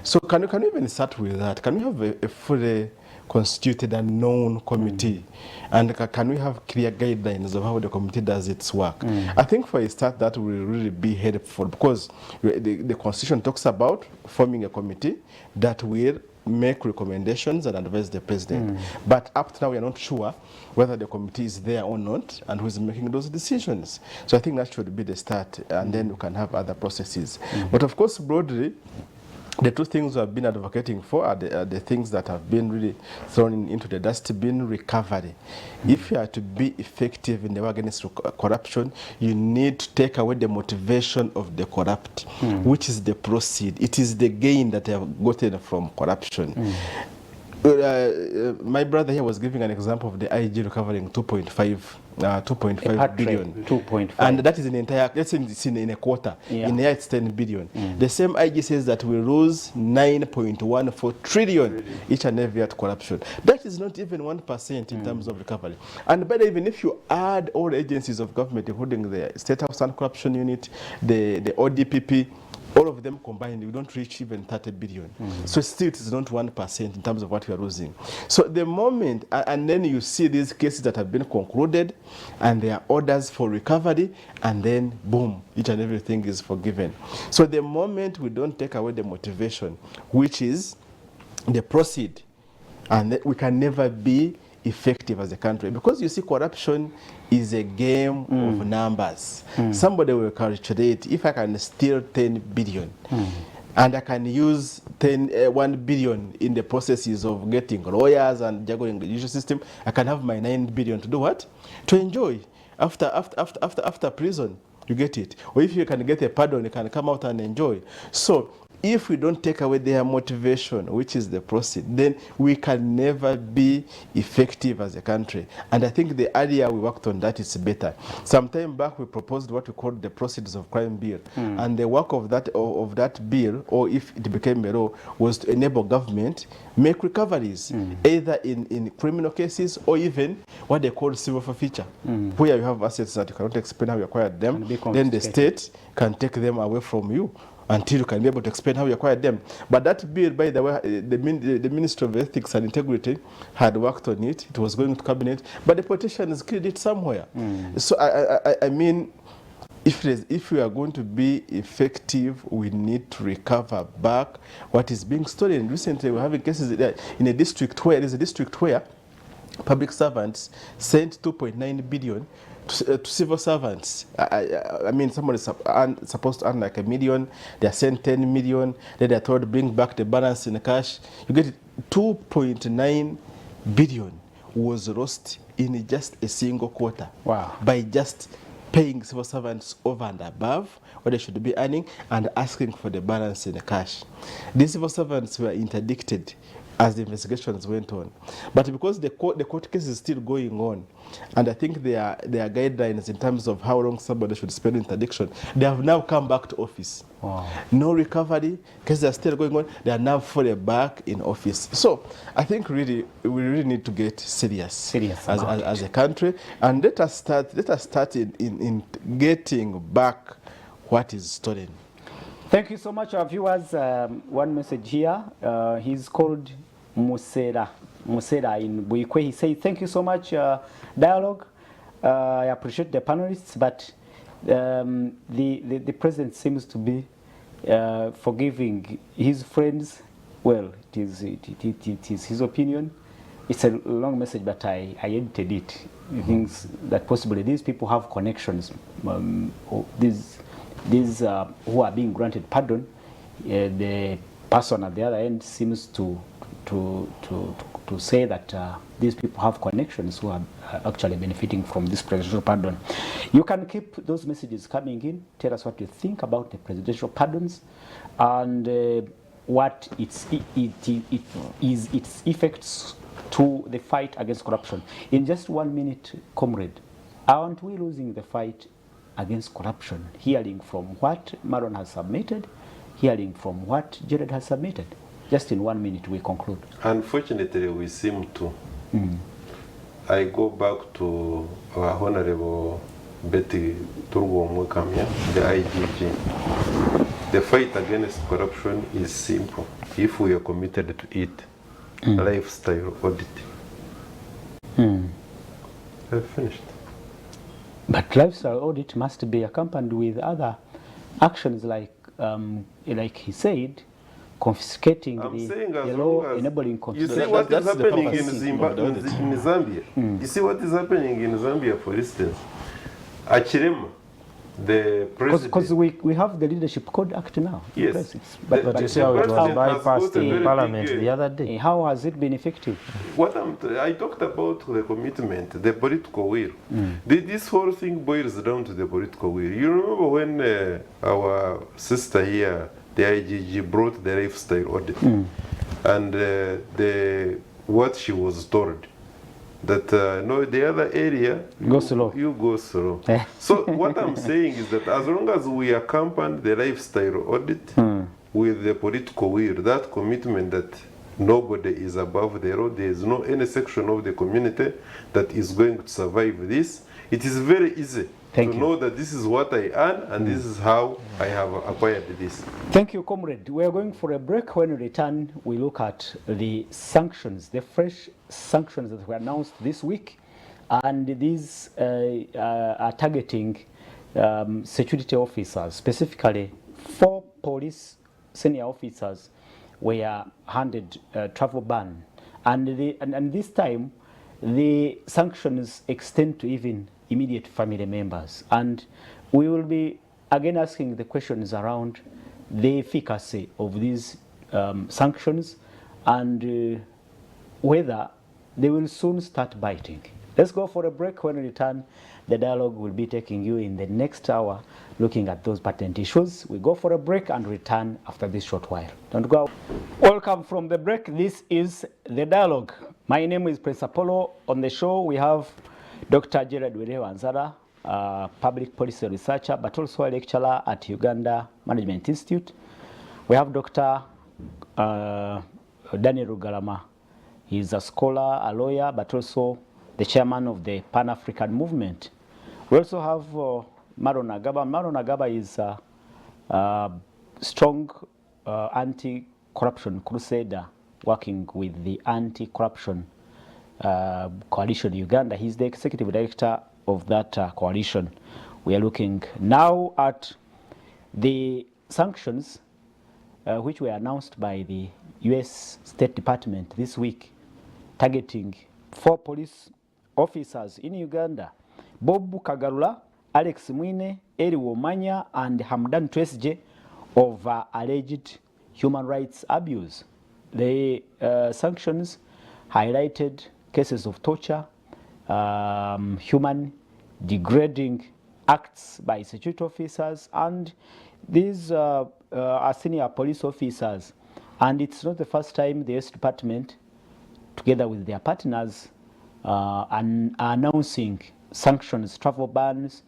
So can you even start with that? Can we have a fully constituted and known committee, and can we have clear guidelines of how the committee does its work? I think for a start that will really be helpful, because the Constitution talks about forming a committee that will make recommendations and advise the President. But up to now, we are not sure whether the committee is there or not and who is making those decisions. So I think that should be the start, and then we can have other processes. But of course, broadly, the two things we have been advocating for are the things that have been really thrown into the dustbin: recovery. If you are to be effective in the war against corruption, you need to take away the motivation of the corrupt, which is the proceed. It is the gain that they have gotten from corruption. My brother here was giving an example of the IG recovering 2.5 billion. 2.5. And that is an entire, let's say it's in a quarter. Yeah. In a year it's 10 billion. The same IG says that we lose 9.14 trillion each and every year to corruption. That is not even 1% in terms of recovery. And by the way, even if you add all the agencies of government, including the State House Anti-Corruption Unit, the ODPP, all of them combined, we don't reach even 30 billion. So still it is not 1% in terms of what we are losing. So the moment, and then you see these cases that have been concluded, and there are orders for recovery, and then boom, each and everything is forgiven. So the moment we don't take away the motivation, which is the proceed, and we can never be effective as a country, because you see, corruption is a game of numbers. Somebody will calculate, if I can steal 10 billion and I can use 1 billion in the processes of getting lawyers and juggling the judicial system, I can have my 9 billion to do what? To enjoy after prison. You get it? Or if you can get a pardon, you can come out and enjoy. So if we don't take away their motivation, which is the proceed, then we can never be effective as a country. And I think the earlier we worked on that, is better. Some time back, we proposed what we called the Proceeds of Crime Bill. And the work of that bill, or if it became a law, was to enable government make recoveries, either in criminal cases or even what they call civil forfeiture, where you have assets that you cannot explain how you acquired them, then the state can take them away from you until you can be able to explain how you acquired them. But that bill, by the way, the Ministry of Ethics and Integrity had worked on it. It was going to cabinet, but the politicians killed it somewhere. So I mean, if we are going to be effective, we need to recover back what is being stolen. Recently, we're having cases in a district where there's a district where public servants sent 2.9 billion to civil servants. I mean, somebody supposed to earn like $1 million, they are sent 10 million, then they're told to bring back the balance in cash. You get it, 2.9 billion was lost in just a single quarter. Wow. By just paying civil servants over and above what they should be earning and asking for the balance in cash. These civil servants were interdicted as the investigations went on. But because the court case is still going on, and I think there are guidelines in terms of how long somebody should spend interdiction, they have now come back to office. Wow. No recovery, cases are still going on, they are now fully back in office. So I think really we really need to get serious as a country, and let us start in getting back what is stolen. Thank you so much, our viewers. One message here. He's called Musera. Musera in Buikwe. He says, thank you so much, Dialogue. I appreciate the panelists, but the president seems to be forgiving his friends. Well, it is his opinion. It's a long message, but I edited it. He thinks that possibly these people have connections. These who are being granted pardon, the person at the other end seems to say that these people have connections who are actually benefiting from this presidential pardon. You can keep those messages coming in. Tell us what you think about the presidential pardons and what its effects to the fight against corruption. In just 1 minute, comrade, aren't we losing the fight against corruption? Hearing from what Maron has submitted, hearing from what Jared has submitted. Just in 1 minute, we conclude. Unfortunately, we seem to. I go back to our Honorable Betty Turgo Mwekamya, the IGG. The fight against corruption is simple if we are committed to it. Lifestyle audit. I've finished. But lifestyle audit must be accompanied with other actions like he said, confiscating the law, enabling you see confiscation. what is that's the happening in, purpose in Zambia. You see what is happening in Zambia, for instance. Achirema, the president. Because we have the Leadership Code Act now. Yes. But you see how it was president has bypassed got a in very Parliament big, the other day. How has it been effective? What I talked about the commitment, the political will. This whole thing boils down to the political will. You remember when our sister here, the IGG, brought the lifestyle audit, and what she was told that no, the other area Go slow. You go slow. So what I'm saying is that as long as we accompany the lifestyle audit with the political will, that commitment that nobody is above the law, there is no any section of the community that is going to survive this, it is very easy to know that this is what I earn and this is how I have acquired this. Thank you, comrade. We are going for a break. When we return, we look at the sanctions, the fresh sanctions that were announced this week, and these are targeting security officers. Specifically, 4 police senior officers were handed travel ban, and this time the sanctions extend to even immediate family members, and we will be again asking the questions around the efficacy of these sanctions and whether they will soon start biting. Let's go for a break. When we return, the dialogue will be taking you in the next hour looking at those patent issues. We go for a break and return after this short while. Don't go. Welcome from the break. This is the dialogue. My name is Prince Apollo. On the show we have Dr. Jared Wanzara, public policy researcher, but also a lecturer at Uganda Management Institute. We have Dr. Daniel Rugalama. He's a scholar, a lawyer, but also the chairman of the Pan-African Movement. We also have Maron Agaba. Maron Agaba is a strong anti-corruption crusader working with the anti-corruption coalition Uganda. He's the executive director of that coalition. We are looking now at the sanctions which were announced by the US State Department this week, targeting 4 police officers in Uganda: Bob Kagarula, Alex Mwine, Eri Womanya, and Hamdan Twesje, over alleged human rights abuse. The sanctions highlighted cases of torture, human degrading acts by security officers, and these are senior police officers. And it's not the first time the US Department, together with their partners, are announcing sanctions, travel bans,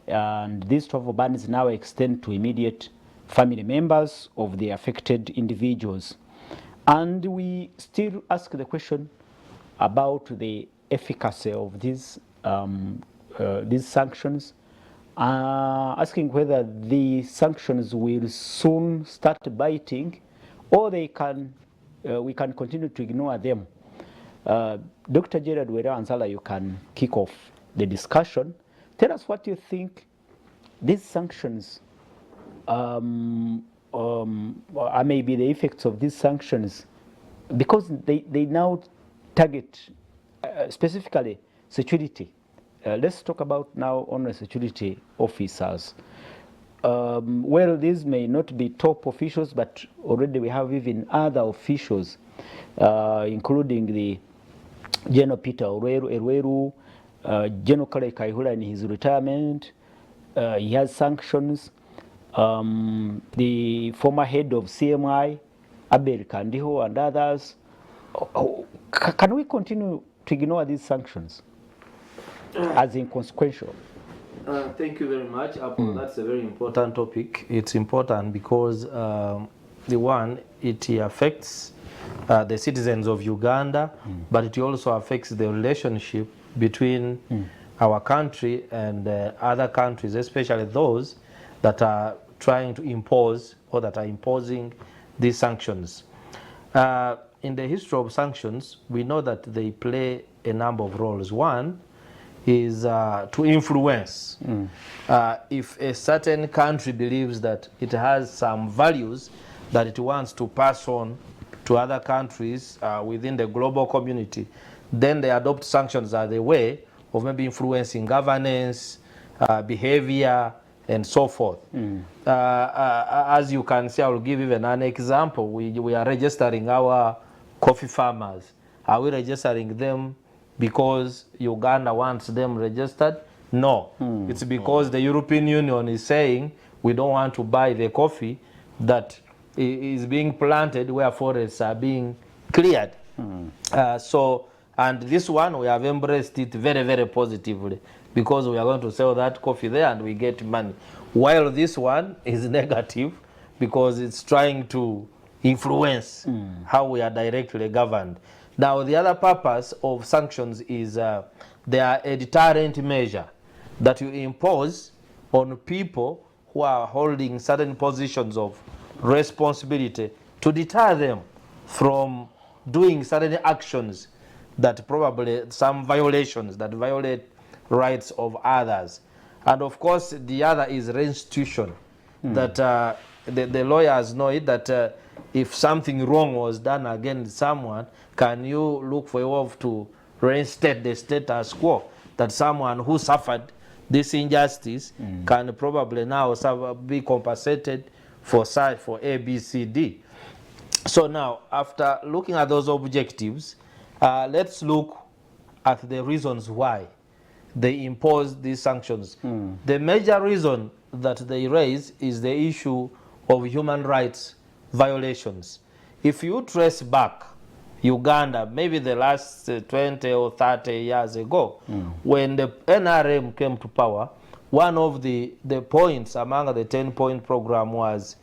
and these travel bans now extend to immediate family members of the affected individuals. And we still ask the question about the efficacy of these sanctions asking whether the sanctions will soon start biting, or they can, we can continue to ignore them. Dr. Gerard Wera-Anzala, you can kick off the discussion. Tell us what you think these sanctions, maybe the effects of these sanctions, because they now target specifically security. Let's talk about now on security officers. Well, these may not be top officials, but already we have even other officials, including the General Peter Erweru, General Kale Kaihura in his retirement. He has sanctions. The former head of CMI, Abel Kandiho, and others. Can we continue to ignore these sanctions as inconsequential? Thank you very much, Apple. That's a very important topic. It's important because it affects the citizens of Uganda, but it also affects the relationship between our country and other countries, especially those that are trying to impose or that are imposing these sanctions. In the history of sanctions, we know that they play a number of roles. One is to influence. If a certain country believes that it has some values that it wants to pass on to other countries within the global community, then they adopt sanctions as a way of maybe influencing governance, behavior, and so forth. As you can see, I will give even an example. We are registering our coffee farmers. Are we registering them because Uganda wants them registered? No. It's because the European Union is saying we don't want to buy the coffee that is being planted where forests are being cleared. And this one, we have embraced it very, very positively because we are going to sell that coffee there and we get money. While this one is negative because it's trying to influence how we are directly governed. Now, the other purpose of sanctions is they are a deterrent measure that you impose on people who are holding certain positions of responsibility to deter them from doing certain actions that probably some violations that violate rights of others. And of course, the other is restitution, that the lawyers know it, that if something wrong was done against someone, can you look for a way to reinstate the status quo, that someone who suffered this injustice can probably now be compensated for A, B, C, D. So now, after looking at those objectives, let's look at the reasons why they impose these sanctions. The major reason that they raise is the issue of human rights violations. If you trace back Uganda, maybe the last 20 or 30 years ago, when the NRM came to power, one of the points among the 10-point program was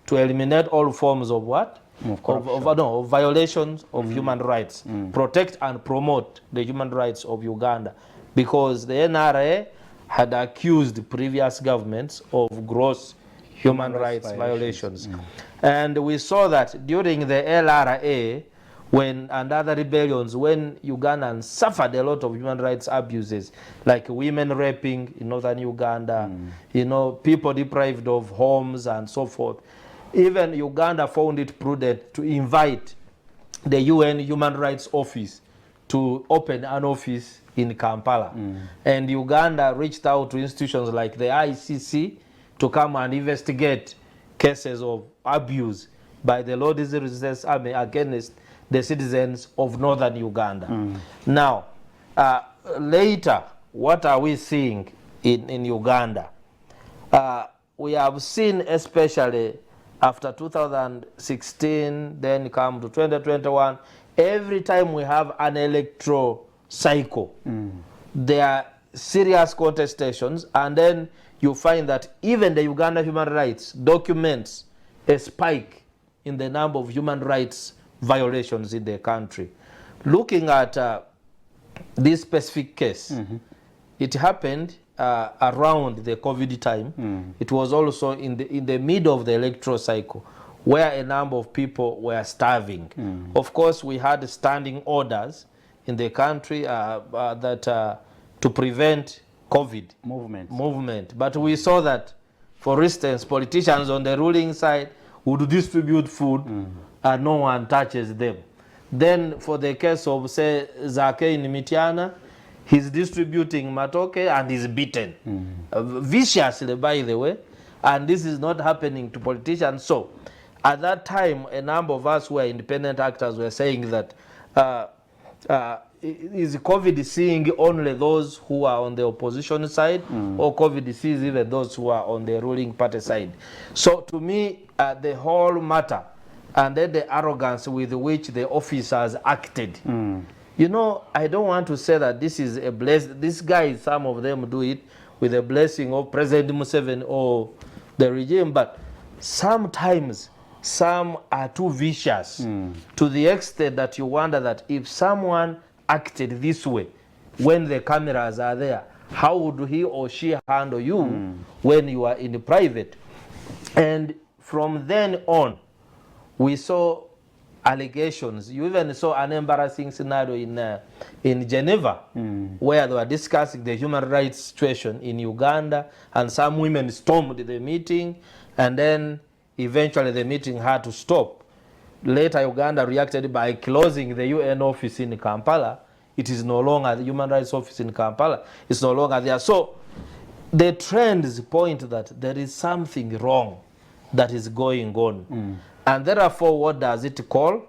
to eliminate all forms of what? Of violations of human rights, protect and promote the human rights of Uganda, because the NRA had accused previous governments of gross human rights violations. And we saw that during the LRA, and other rebellions, when Ugandans suffered a lot of human rights abuses, like women raping in northern Uganda, people deprived of homes and so forth. Even Uganda found it prudent to invite the UN Human Rights Office to open an office in Kampala. And Uganda reached out to institutions like the ICC to come and investigate cases of abuse by the Lord's Resistance Army against the citizens of northern Uganda. Now, later, what are we seeing in Uganda? We have seen, especially after 2016, then come to 2021, every time we have an electoral cycle, there are serious contestations, and then you find that even the Uganda human rights documents a spike in the number of human rights violations in the country. Looking at this specific case, it happened around the COVID time. It was also in the middle of the electoral cycle, where a number of people were starving. Of course, we had standing orders in the country that to prevent COVID movement. But we saw that, for instance, politicians on the ruling side would distribute food and no one touches them. Then for the case of, say, Zake in Mitiana, he's distributing matoke and he's beaten. Viciously, by the way. And this is not happening to politicians. So at that time, a number of us who were independent actors were saying that is COVID seeing only those who are on the opposition side, or COVID sees even those who are on the ruling party side? So to me, the whole matter, and then the arrogance with which the officers acted, you know, I don't want to say that this is a blessing. These guys, some of them do it with the blessing of President Museveni or the regime, but sometimes some are too vicious to the extent that you wonder that if someone acted this way when the cameras are there, how would he or she handle you when you are in the private? And from then on, we saw allegations. You even saw an embarrassing scenario in Geneva, where they were discussing the human rights situation in Uganda, and some women stormed the meeting, and then eventually the meeting had to stop. Later, Uganda reacted by closing the UN office in Kampala. It is no longer the Human Rights Office in Kampala. It's no longer there. So the trends point that there is something wrong that is going on. And therefore, what does it call?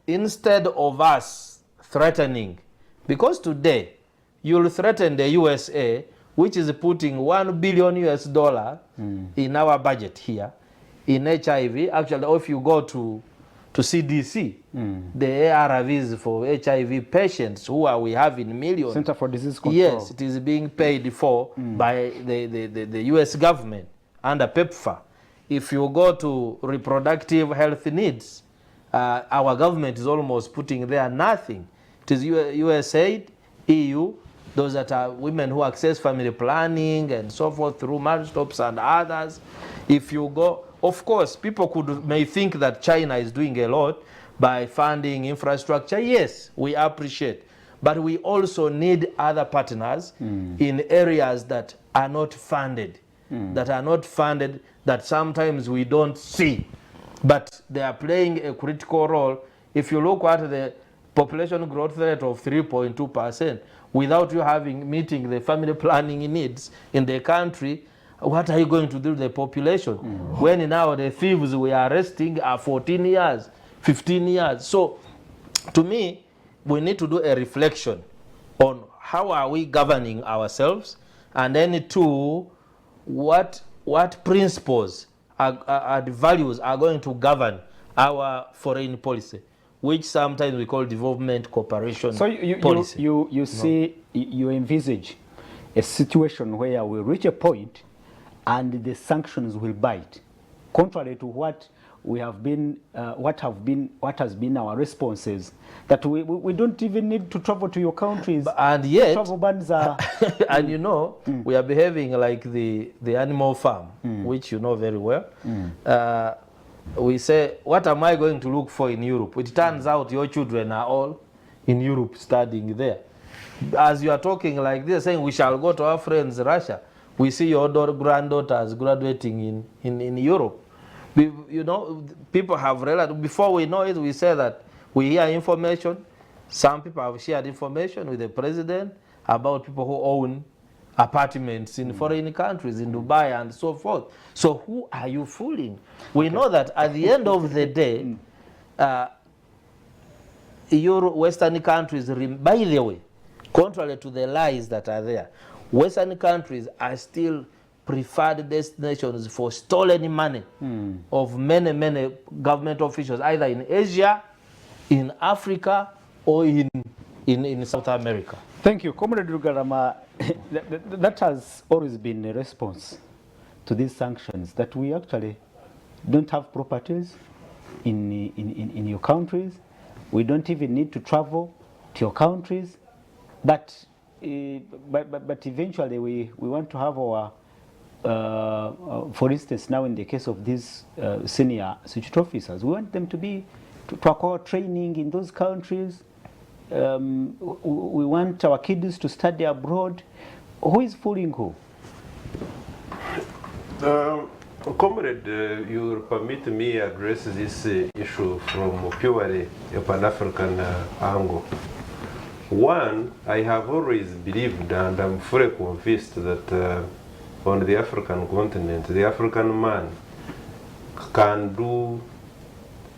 Instead of us threatening, because today you'll threaten the USA, which is putting $1 billion in our budget here in HIV. Actually, if you go to CDC, the ARVs for HIV patients who we have in millions. Center for Disease Control. Yes, it is being paid for by the US government under PEPFAR. If you go to reproductive health needs, our government is almost putting there nothing. It is USAID, EU, those that are women who access family planning and so forth through marriage stops and others. If you go, of course, people may think that China is doing a lot by funding infrastructure. Yes, we appreciate. But we also need other partners in areas that are not funded, that sometimes we don't see. But they are playing a critical role. If you look at the population growth rate of 3.2%, without you meeting the family planning needs in the country, what are you going to do to the population? When now the thieves we are arresting are 14 years, 15 years. So to me, we need to do a reflection on how are we governing ourselves, and then two, what principles and values are going to govern our foreign policy, which sometimes we call development cooperation policy. You see, you envisage a situation where we reach a point and the sanctions will bite, contrary to what we have been, what has been our responses, that we don't even need to travel to your countries. And yet, travel bans are and you know, we are behaving like the animal farm, which you know very well. We say, what am I going to look for in Europe? It turns out your children are all in Europe studying there. As you are talking like this, saying we shall go to our friends Russia, we see your granddaughters graduating in Europe. You know, people have realized, before we know it, we say that we hear information. Some people have shared information with the president about people who own apartments in foreign countries, in Dubai and so forth. So who are you fooling? We know that at the end of the day, Western countries, by the way, contrary to the lies that are there, Western countries are still preferred destinations for stolen money of many government officials, either in Asia, in Africa, or in South America. Thank you. Comrade Rugarama, that has always been a response to these sanctions, that we actually don't have properties in your countries. We don't even need to travel to your countries. But but eventually we want to have our, for instance, now in the case of these senior security officers, we want them to acquire training in those countries. We want our kids to study abroad. Who is fooling who? Comrade, you will permit me address this issue from purely a Pan-African angle. One, I have always believed, and I'm fully convinced, that on the African continent, the African man can do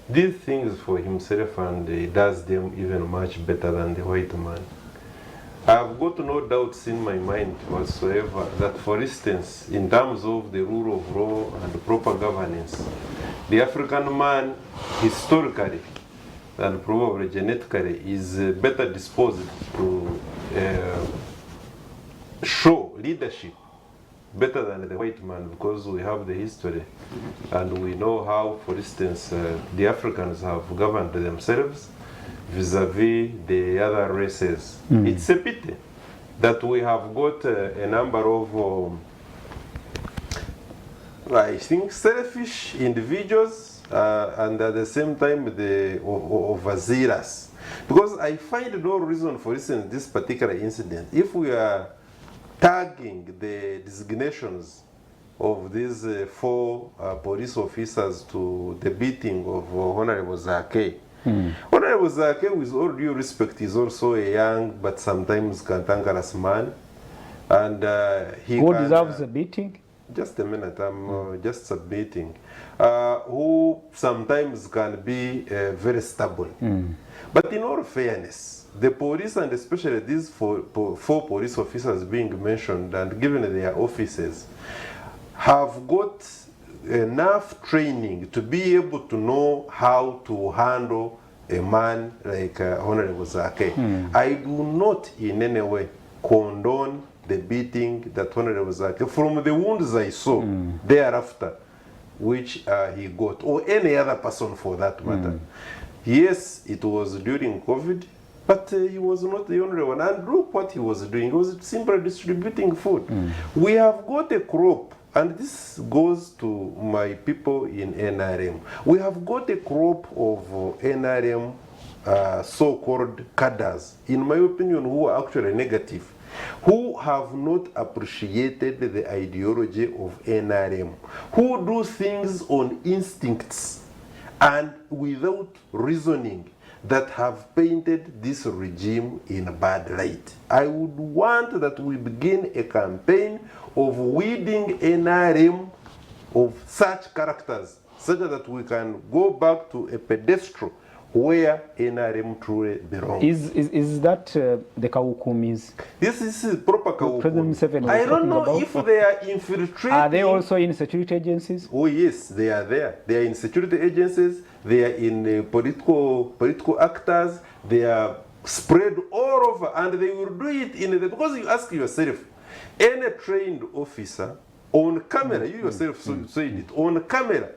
these things for himself, and he does them even much better than the white man. I've got no doubts in my mind whatsoever that, for instance, in terms of the rule of law and proper governance, the African man historically and probably genetically is better disposed to show leadership better than the white man, because we have the history and we know how, for instance, the Africans have governed themselves vis-a-vis the other races. It's a pity that we have got a number of, I think, selfish individuals and at the same time overzealous. Because I find no reason, for instance, this particular incident, if we are tagging the designations of these 4 police officers to the beating of Honorable Zake. Honorable Zake, with all due respect, is also a young but sometimes cantankerous man, and he Who deserves a beating? Just a minute, I'm just submitting. Who sometimes can be very stubborn. But in all fairness, the police, and especially these four police officers being mentioned and given their offices, have got enough training to be able to know how to handle a man like Honorable Zake. I do not in any way condone the beating that Honorable Zake, from the wounds I saw thereafter, which he got, or any other person for that matter. Yes, it was during COVID, but he was not the only one. And look what he was doing. He was simply distributing food. We have got a crop, and this goes to my people in NRM. We have got a crop of NRM so-called cadres, in my opinion, who are actually negative, who have not appreciated the ideology of NRM, who do things on instincts and without reasoning, that have painted this regime in a bad light. I would want that we begin a campaign of weeding NRM of such characters, such that we can go back to a pedestal where NRM truly belongs. Is that the Kawukumis? This is proper Kawukumi. President Museveni was I don't know talking if they are infiltrating. Are they also in security agencies? Oh yes, they are there. They are in security agencies. They are in political actors. They are spread all over, and they will do it in the, because you ask yourself, any trained officer on camera, you yourself said it, on camera,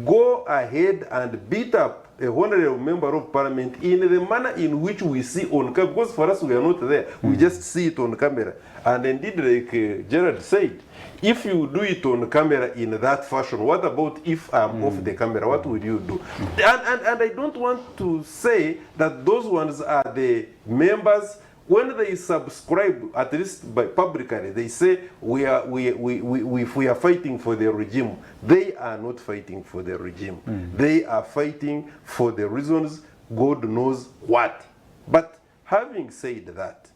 go ahead and beat up a honorable member of parliament in the manner in which we see on camera, because for us we are not there, we just see it on camera. And indeed, like Gerard said, if you do it on camera in that fashion, what about if I'm off the camera? What would you do? And I don't want to say that those ones are the members. When they subscribe, at least by publicly, they say we are fighting for the regime. They are not fighting for the regime. They are fighting for the reasons God knows what. But having said that,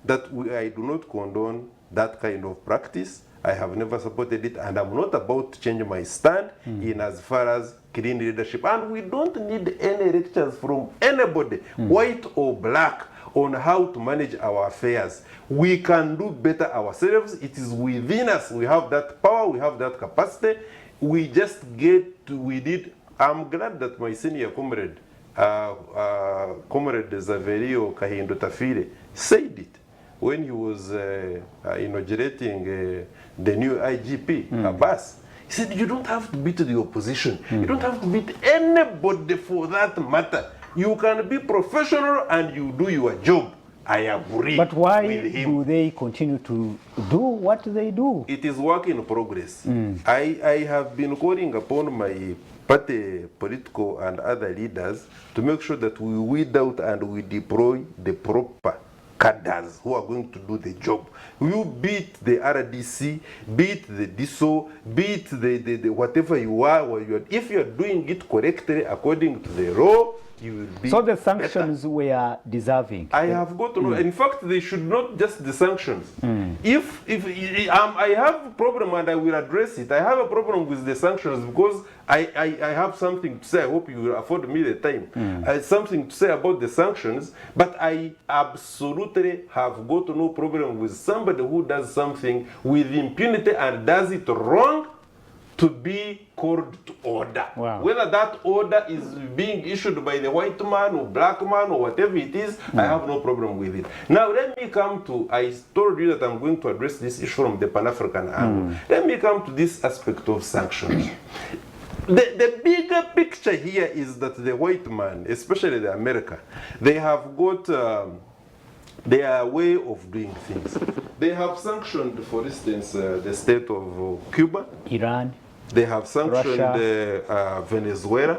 I do not condone that kind of practice. I have never supported it, and I'm not about to change my stand in as far as clean leadership. And we don't need any lectures from anybody, white or black, on how to manage our affairs. We can do better ourselves. It is within us. We have that power, we have that capacity. We just I'm glad that my senior comrade, Comrade Zaverio Kahindo Tafire, said it when he was inaugurating the new IGP, Abbas. He said, you don't have to beat the opposition. You don't have to beat anybody for that matter. You can be professional and you do your job. I agree But why with him. do they continue to do what they do? It is work in progress. I have been calling upon my party, political and other leaders to make sure that we weed out and we deploy the proper cadres who are going to do the job. You beat the RDC, beat the DSO, beat the whatever you are, if you are doing it correctly according to the law, you will be So the sanctions were deserving. I have got to know. In fact, they should not just the sanctions. If I have a problem and I will address it, I have a problem with the sanctions because I have something to say. I hope you will afford me the time. Something to say about the sanctions, but I absolutely have got no problem with somebody who does something with impunity and does it wrong to be called to order. Wow. Whether that order is being issued by the white man or black man or whatever it is, I have no problem with it. Now let me come to, I told you that I'm going to address this issue from the Pan-African angle. Let me come to this aspect of sanctions. The bigger picture here is that the white man, especially the America, they have got their way of doing things. They have sanctioned, for instance, the state of Cuba. Iran. They have sanctioned Venezuela.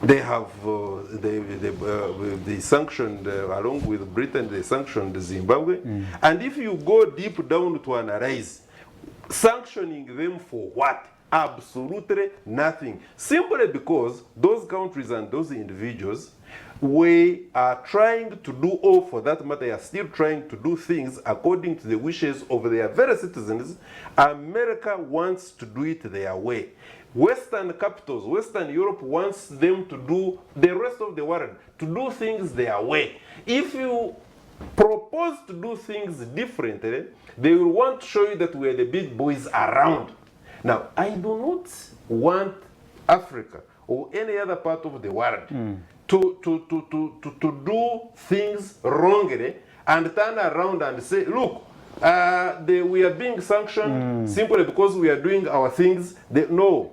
They have they sanctioned along with Britain. They sanctioned Zimbabwe. And if you go deep down to analyze, sanctioning them for what? Absolutely nothing. Simply because those countries and those individuals, we are trying to do, or for that matter, they are still trying to do things according to the wishes of their very citizens. America wants to do it their way. Western capitals, Western Europe wants them to do, the rest of the world, to do things their way. If you propose to do things differently, they will want to show you that we are the big boys around. Now, I do not want Africa or any other part of the world to do things wrongly and turn around and say, look, we are being sanctioned simply because we are doing our things. No.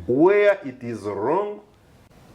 Where it is wrong,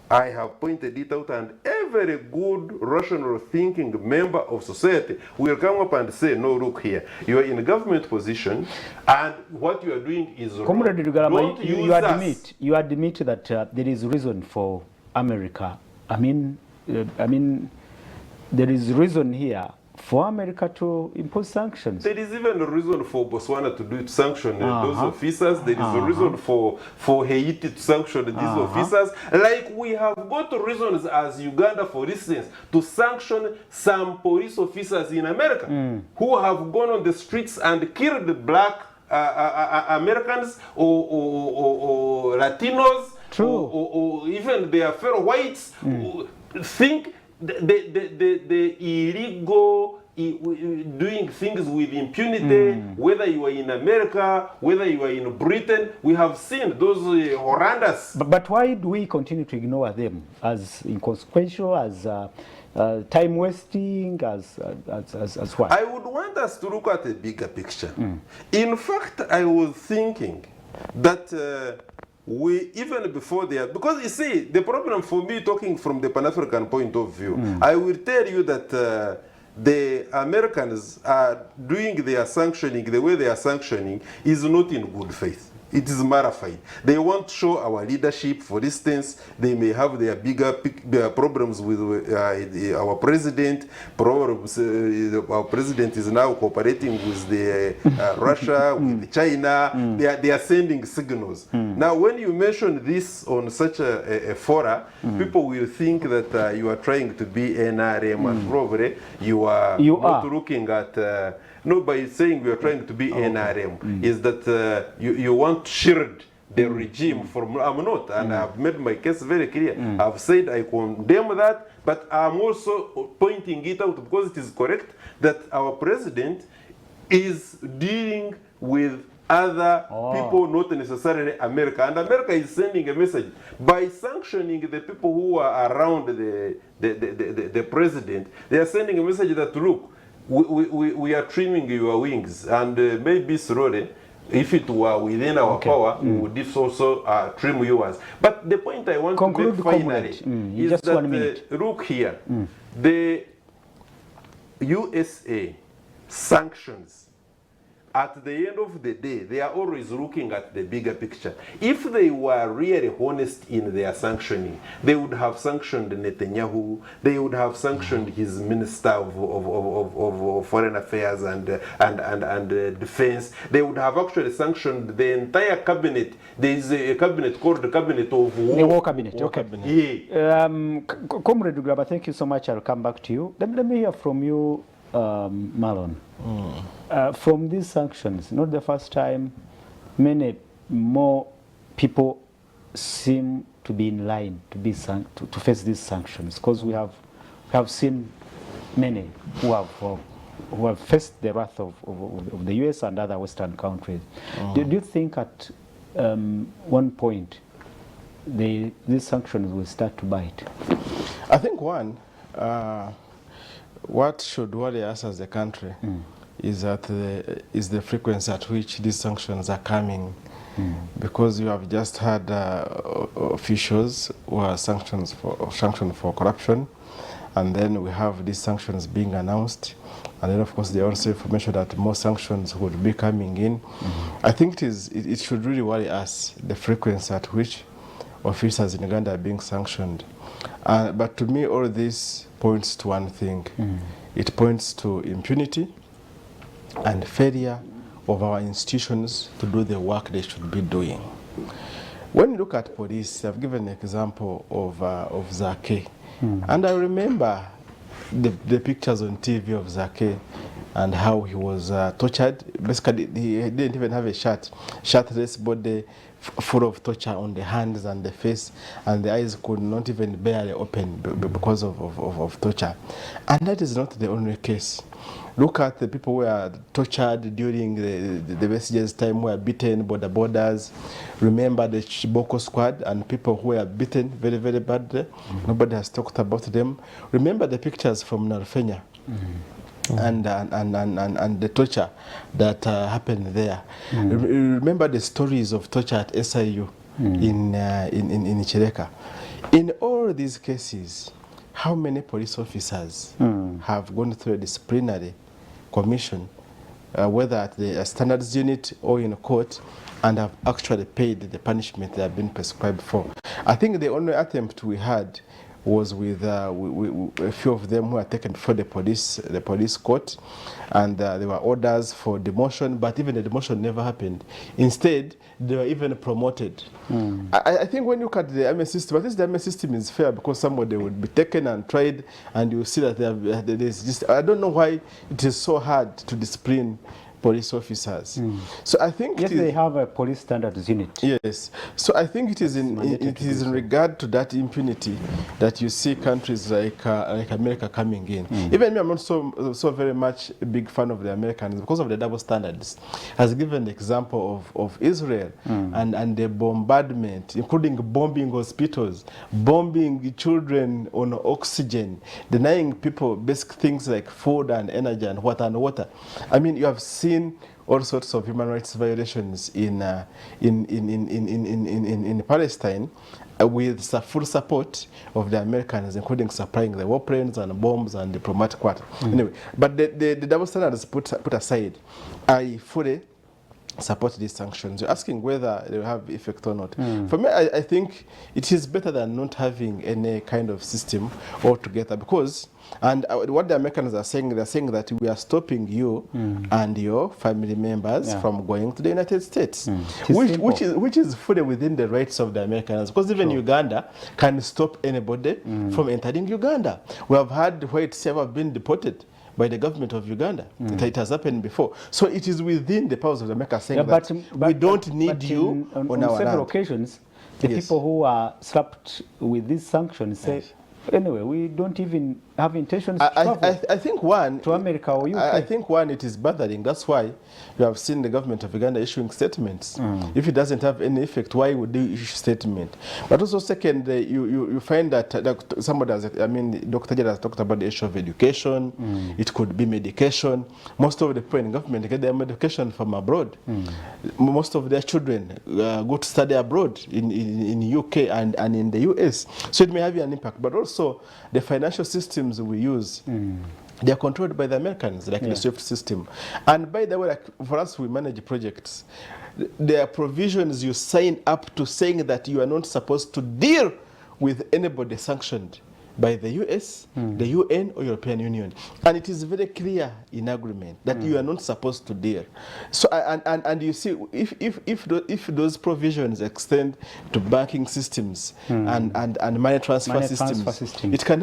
I have pointed it out, and every good, rational thinking member of society will come up and say, no, look here, you are in a government position, and what you are doing is wrong. Comrade Rugarama, Don't use you admit that there is reason for America. I mean, there is reason here for America to impose sanctions. There is even a reason for Botswana to do it, sanction those officers. There is a reason for Haiti to sanction these officers. Like we have got reasons as Uganda, for instance, to sanction some police officers in America who have gone on the streets and killed black Americans or Latinos, or even their fellow whites. Think the illegal doing things with impunity, whether you are in America, whether you are in Britain, we have seen those horrendous. But why do we continue to ignore them as inconsequential, as time wasting, as what? I would want us to look at a bigger picture. In fact, I was thinking that we, even before they are, because you see, the problem for me, talking from the Pan-African point of view, I will tell you that the Americans are doing their sanctioning, the way they are sanctioning is not in good faith. It is modified. They want to show our leadership. For instance, they may have their bigger problems with our president. Problems, our president is now cooperating with the Russia, with China. They are sending signals. Now, when you mention this on such a fora, people will think that you are trying to be NRM, and probably you are not looking at. No, by saying we are trying to be NRM, is that you want to shield the regime from. I'm not, and I've made my case very clear. I've said I condemn that, but I'm also pointing it out because it is correct that our president is dealing with other people, not necessarily America. And America is sending a message by sanctioning the people who are around the president. They are sending a message that, look, we are trimming your wings, and maybe slowly, if it were within our power, we would also trim yours. But the point I want to make finally is that, look here, USA sanctions, at the end of the day, they are always looking at the bigger picture. If they were really honest in their sanctioning, they would have sanctioned Netanyahu, they would have sanctioned his Minister of Foreign Affairs and Defense. They would have actually sanctioned the entire cabinet. There is a cabinet called the Cabinet of War. The War Cabinet, War okay. Cabinet. Yeah. Comrade Grabber, thank you so much. I'll come back to you. Let me hear from you, Marlon. From these sanctions, not the first time, many more people seem to be in line to be to face these sanctions, because we have seen many who have faced the wrath of the US and other Western countries. Do you think at one point these sanctions will start to bite? I think one, what should worry us as a country is the frequency at which these sanctions are coming, because you have just had officials who are sanctioned for corruption, and then we have these sanctions being announced, and then of course there also information that more sanctions would be coming in. I think it should really worry us, the frequency at which officers in Uganda are being sanctioned. But to me, all this points to one thing. It points to impunity and failure of our institutions to do the work they should be doing. When you look at police, I've given an example of Zake. And I remember the pictures on TV of Zake and how he was tortured. Basically, he didn't even have a shirt, shirtless body, full of torture on the hands and the face, and the eyes could not even barely open because of torture. And that is not the only case. Look at the people who were tortured during the messages time, who were beaten by the borders. Remember the Chiboko squad and people who were beaten very, very badly. Nobody has talked about them. Remember the pictures from Narfenya. And the torture that happened there. Remember the stories of torture at SIU in Chireka. In all these cases, how many police officers have gone through a disciplinary commission, whether at the standards unit or in court, and have actually paid the punishment they have been prescribed for? I think the only attempt we had was with a few of them who were taken before the police court, and there were orders for demotion, but even the demotion never happened. Instead, they were even promoted. I think when you look at the MS system, at least the MS system is fair, because somebody would be taken and tried, and you see that there's just, I don't know why it is so hard to discipline police officers. So I think yes, they have a police standards unit. Yes. So I think it is in regard to that impunity that you see countries like America coming in. Even me, I'm not so very much a big fan of the Americans because of the double standards. Has given the example of Israel and the bombardment, including bombing hospitals, bombing children on oxygen, denying people basic things like food and energy and water. I mean, you have seen all sorts of human rights violations in Palestine with full support of the Americans, including supplying the warplanes and bombs and diplomatic work. Anyway, but the double standards put aside, I fully support these sanctions. You're asking whether they will have effect or not. For me, I think it is better than not having any kind of system altogether, because what the Americans are saying, they're saying that we are stopping you and your family members from going to the United States, which is fully within the rights of the Americans, because even Uganda can stop anybody from entering Uganda. We have had whites who have been deported by the government of Uganda. It has happened before. So it is within the powers of America saying that we don't need you on our several land. occasions, the people who are slapped with these sanctions say, anyway, we don't even have intentions to travel I think one, to America or UK. I think one, it is bothering. That's why you have seen the government of Uganda issuing statements. If it doesn't have any effect, why would they issue statement? But also second, you find that somebody has, I mean, Dr. Jed has talked about the issue of education. It could be medication. Most of the people in government get their medication from abroad. Most of their children go to study abroad in UK and in the US. So it may have an impact. But also the financial systems we use They are controlled by the Americans, like the SWIFT system. And by the way, like for us, we manage projects. There are provisions you sign up to saying that you are not supposed to deal with anybody sanctioned by the US, the UN, or European Union. And it is very clear in agreement that you are not supposed to deal. So, and you see, if those provisions extend to banking systems and money transfer systems, it can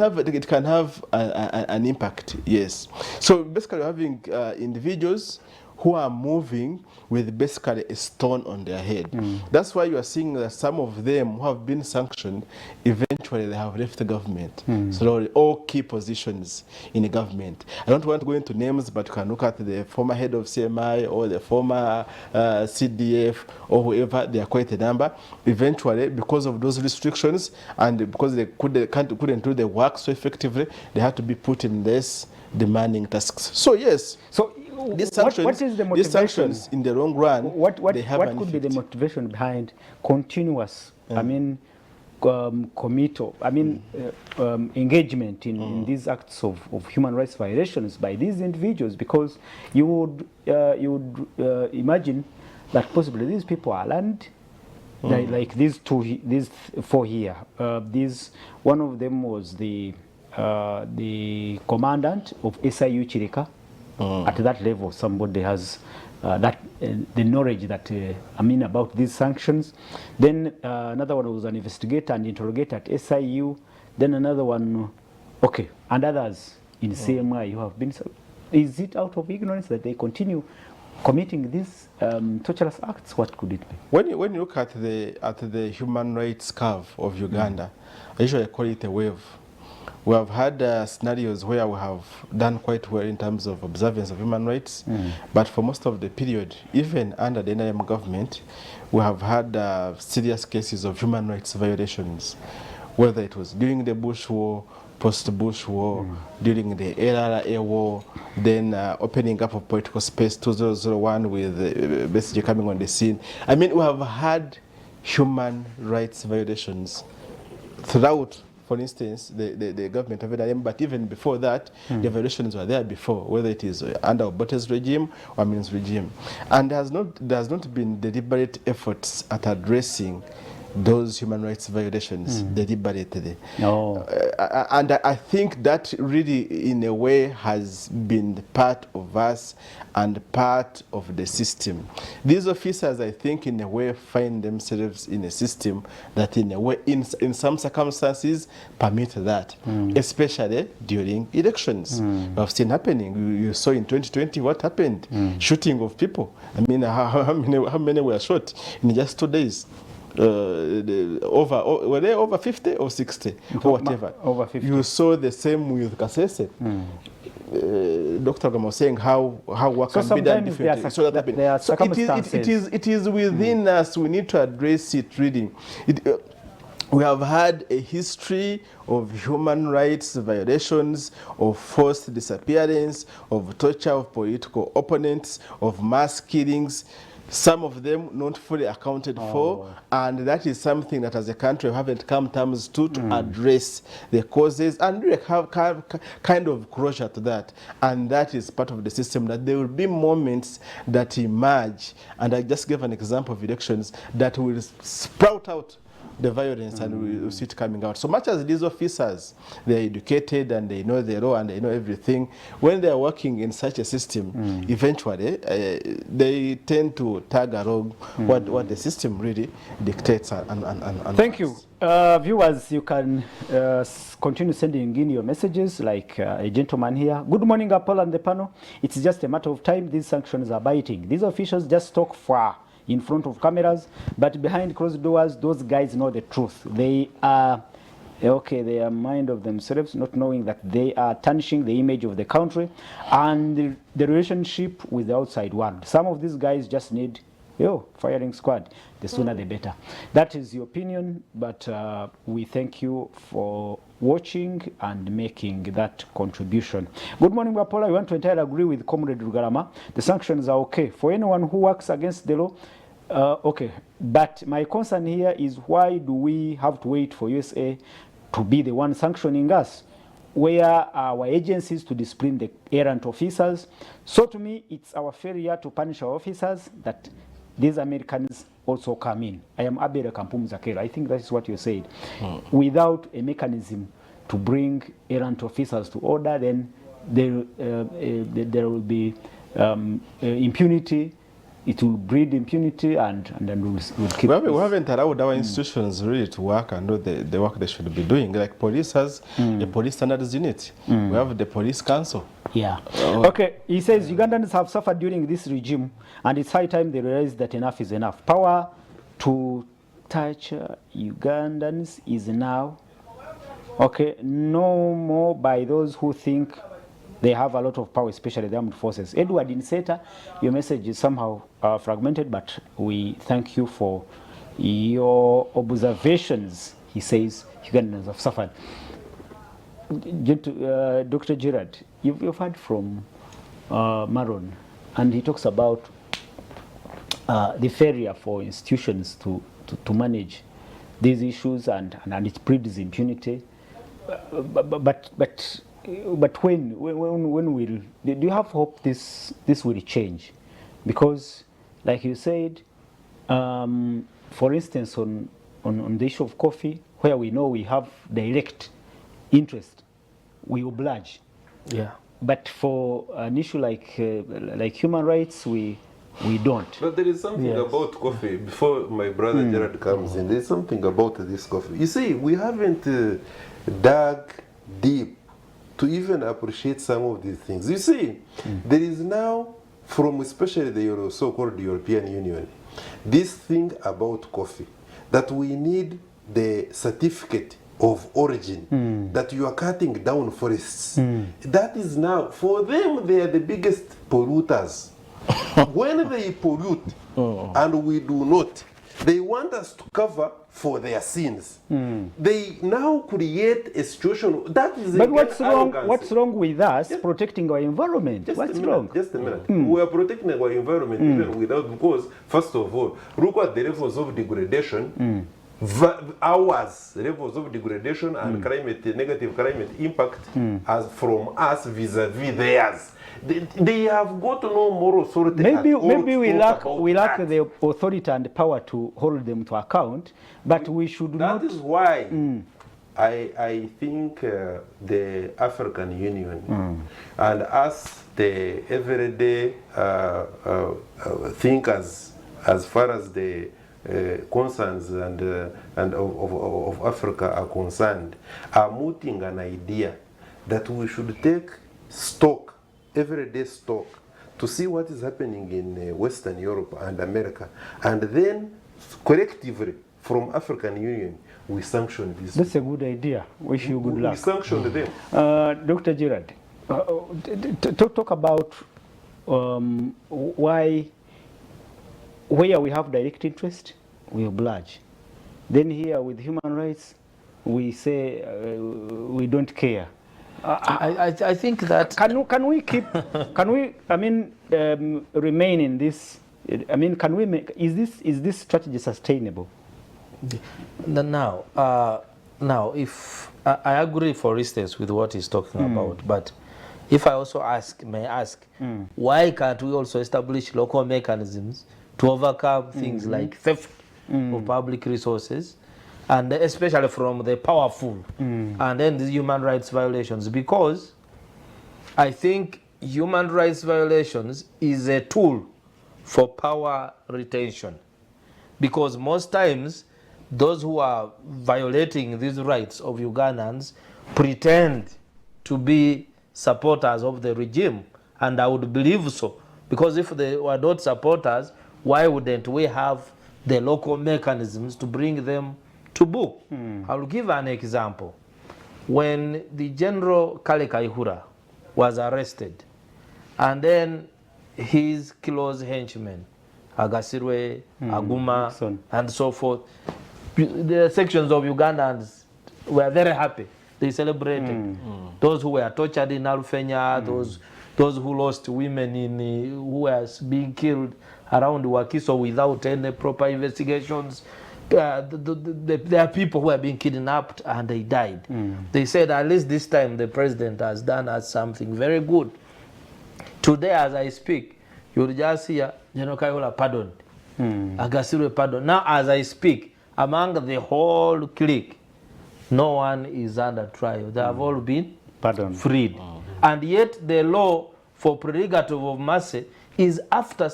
have an impact, yes. So basically having individuals who are moving with basically a stone on their head. That's why you are seeing that some of them who have been sanctioned, eventually they have left the government. So all key positions in the government. I don't want to go into names, but you can look at the former head of CMI or the former CDF or whoever, they are quite a number. Eventually, because of those restrictions and because they couldn't do the work so effectively, they had to be put in less demanding tasks. So yes. So these sanctions, what is the motivation? These sanctions in the long run, what could be the effect. motivation behind continuous, engagement in these acts of human rights violations by these individuals? Because you would imagine that possibly these people are learned, like these four here. One of them was the commandant of SIU Chirika. At that level, somebody has the knowledge that about these sanctions. Then another one was an investigator and interrogator at SIU. Then another one, and others in CMI who have been. Is it out of ignorance that they continue committing these torturous acts? What could it be? When you look at the human rights curve of Uganda, I usually call it a wave. We have had scenarios where we have done quite well in terms of observance of human rights, but for most of the period, even under the NRM government, we have had serious cases of human rights violations, whether it was during the Bush War, post-Bush War, during the LRA war, then opening up of political space 2001 with basically coming on the scene. I mean, we have had human rights violations throughout. For instance, the government of NRM, but even before that, the violations were there before, whether it is under Obote's regime or Amin's regime. And there has not been deliberate efforts at addressing those human rights violations deliberately. And I think that really, in a way, has been part of us and part of the system. These officers, I think, in a way, find themselves in a system that, in a way, in some circumstances, permit that, especially during elections. We've seen happening. You saw in 2020 what happened: shooting of people. I mean, how many were shot in just 2 days? Were they over 50 or 60 or whatever? Over 50. You saw the same with Kasese. Dr. Gama was saying how work can be done differently. It is within us. We need to address it really. We have had a history of human rights violations, of forced disappearance, of torture of political opponents, of mass killings. Some of them not fully accounted for, and that is something that as a country we haven't come terms to address the causes and really have kind of closure to that. And that is part of the system, that there will be moments that emerge, and I just gave an example of elections, that will sprout out the violence and we see it coming out. So much as these officers, they're educated and they know the law and they know everything, when they're working in such a system, eventually they tend to tag along what the system really dictates. Thank you. Viewers, you can continue sending in your messages like a gentleman here. Good morning, Apollo and the panel. It's just a matter of time. These sanctions are biting. These officials just talk far in front of cameras, but behind closed doors, those guys know the truth. They are they are mind of themselves, not knowing that they are tarnishing the image of the country and the relationship with the outside world. Some of these guys just need firing squad. The sooner the better. That is your opinion, but we thank you for watching and making that contribution. Good morning, Wapola. I want to entirely agree with Comrade Rugarama. The sanctions are okay for anyone who works against the law. But my concern here is, why do we have to wait for USA to be the one sanctioning us? where our agencies to discipline the errant officers. So to me, it's our failure to punish our officers that these Americans also come in. I am Abel Kampum Zakera. I think that is what you said. Without a mechanism to bring errant officers to order, then there will be impunity. It will breed impunity, and then we'll keep. We haven't allowed our institutions really to work and do the work they should be doing. Like police has a police standards unit. We have the police council. Yeah. Okay. He says Ugandans have suffered during this regime, and it's high time they realize that enough is enough. Power to touch Ugandans is now. Okay. No more by those who think they have a lot of power, especially the armed forces. Edward Inseta, your message is somehow fragmented, but we thank you for your observations. He says Ugandans have suffered. Dr. Gerard, you've heard from Maron, and he talks about the failure for institutions to manage these issues, and it breeds impunity. But when will, do you have hope this will change? Because, like you said, for instance, on the issue of coffee, where we know we have direct interest, we oblige. Yeah. But for an issue like human rights, we don't. But there is something about coffee, before my brother Gerard comes in, there's something about this coffee. You see, we haven't dug deep to even appreciate some of these things. You see, there is now, from especially the so-called European Union, this thing about coffee, that we need the certificate of origin, that you are cutting down forests. That is now, for them, they are the biggest polluters. When they pollute, and we do not, they want us to cover for their sins. They now create a situation that is. But what's wrong? What's wrong with us protecting our environment? What's wrong? Just a minute. We are protecting our environment even without, because first of all, look at the levels of degradation. Ours levels of degradation and negative climate impact as from us vis-a-vis theirs. They have got no moral authority. Maybe we lack the authority and power to hold them to account, but we should not. That is why I think the African Union and us, the everyday thinkers, as far as the concerns and of Africa are concerned, are mooting an idea that we should take stock, everyday stock, to see what is happening in Western Europe and America, and then collectively from African Union we sanction this. That's a good idea. Wish you good luck. We sanction them. Dr. Gerard, talk about why, where we have direct interest, we oblige. Then here with human rights, we say we don't care. I think that can we keep remain in this? I mean, can we make, is this strategy sustainable? Now, if I agree, for instance, with what he's talking about, but if I also may ask, why can't we also establish local mechanisms to overcome things like theft of public resources, and especially from the powerful, and then the human rights violations? Because I think human rights violations is a tool for power retention, because most times those who are violating these rights of Ugandans pretend to be supporters of the regime, and I would believe so, because if they were not supporters, why wouldn't we have the local mechanisms to bring them to book? I'll give an example. When the General Kale Kaihura was arrested, and then his close henchmen, Agasirwe, Aguma, Nixon, and so forth, the sections of Ugandans were very happy. They celebrated. Those who were tortured in Alfenya, those who lost women who were being killed around Wakiso without any proper investigations, there are people who are being kidnapped and they died. They said at least this time the president has done us something very good. Today, as I speak, you will just hear General Kayola pardoned, Agasirwe pardoned. Now, as I speak, among the whole clique, no one is under trial. They have all been Pardon. freed. And yet the law for prerogative of mercy is after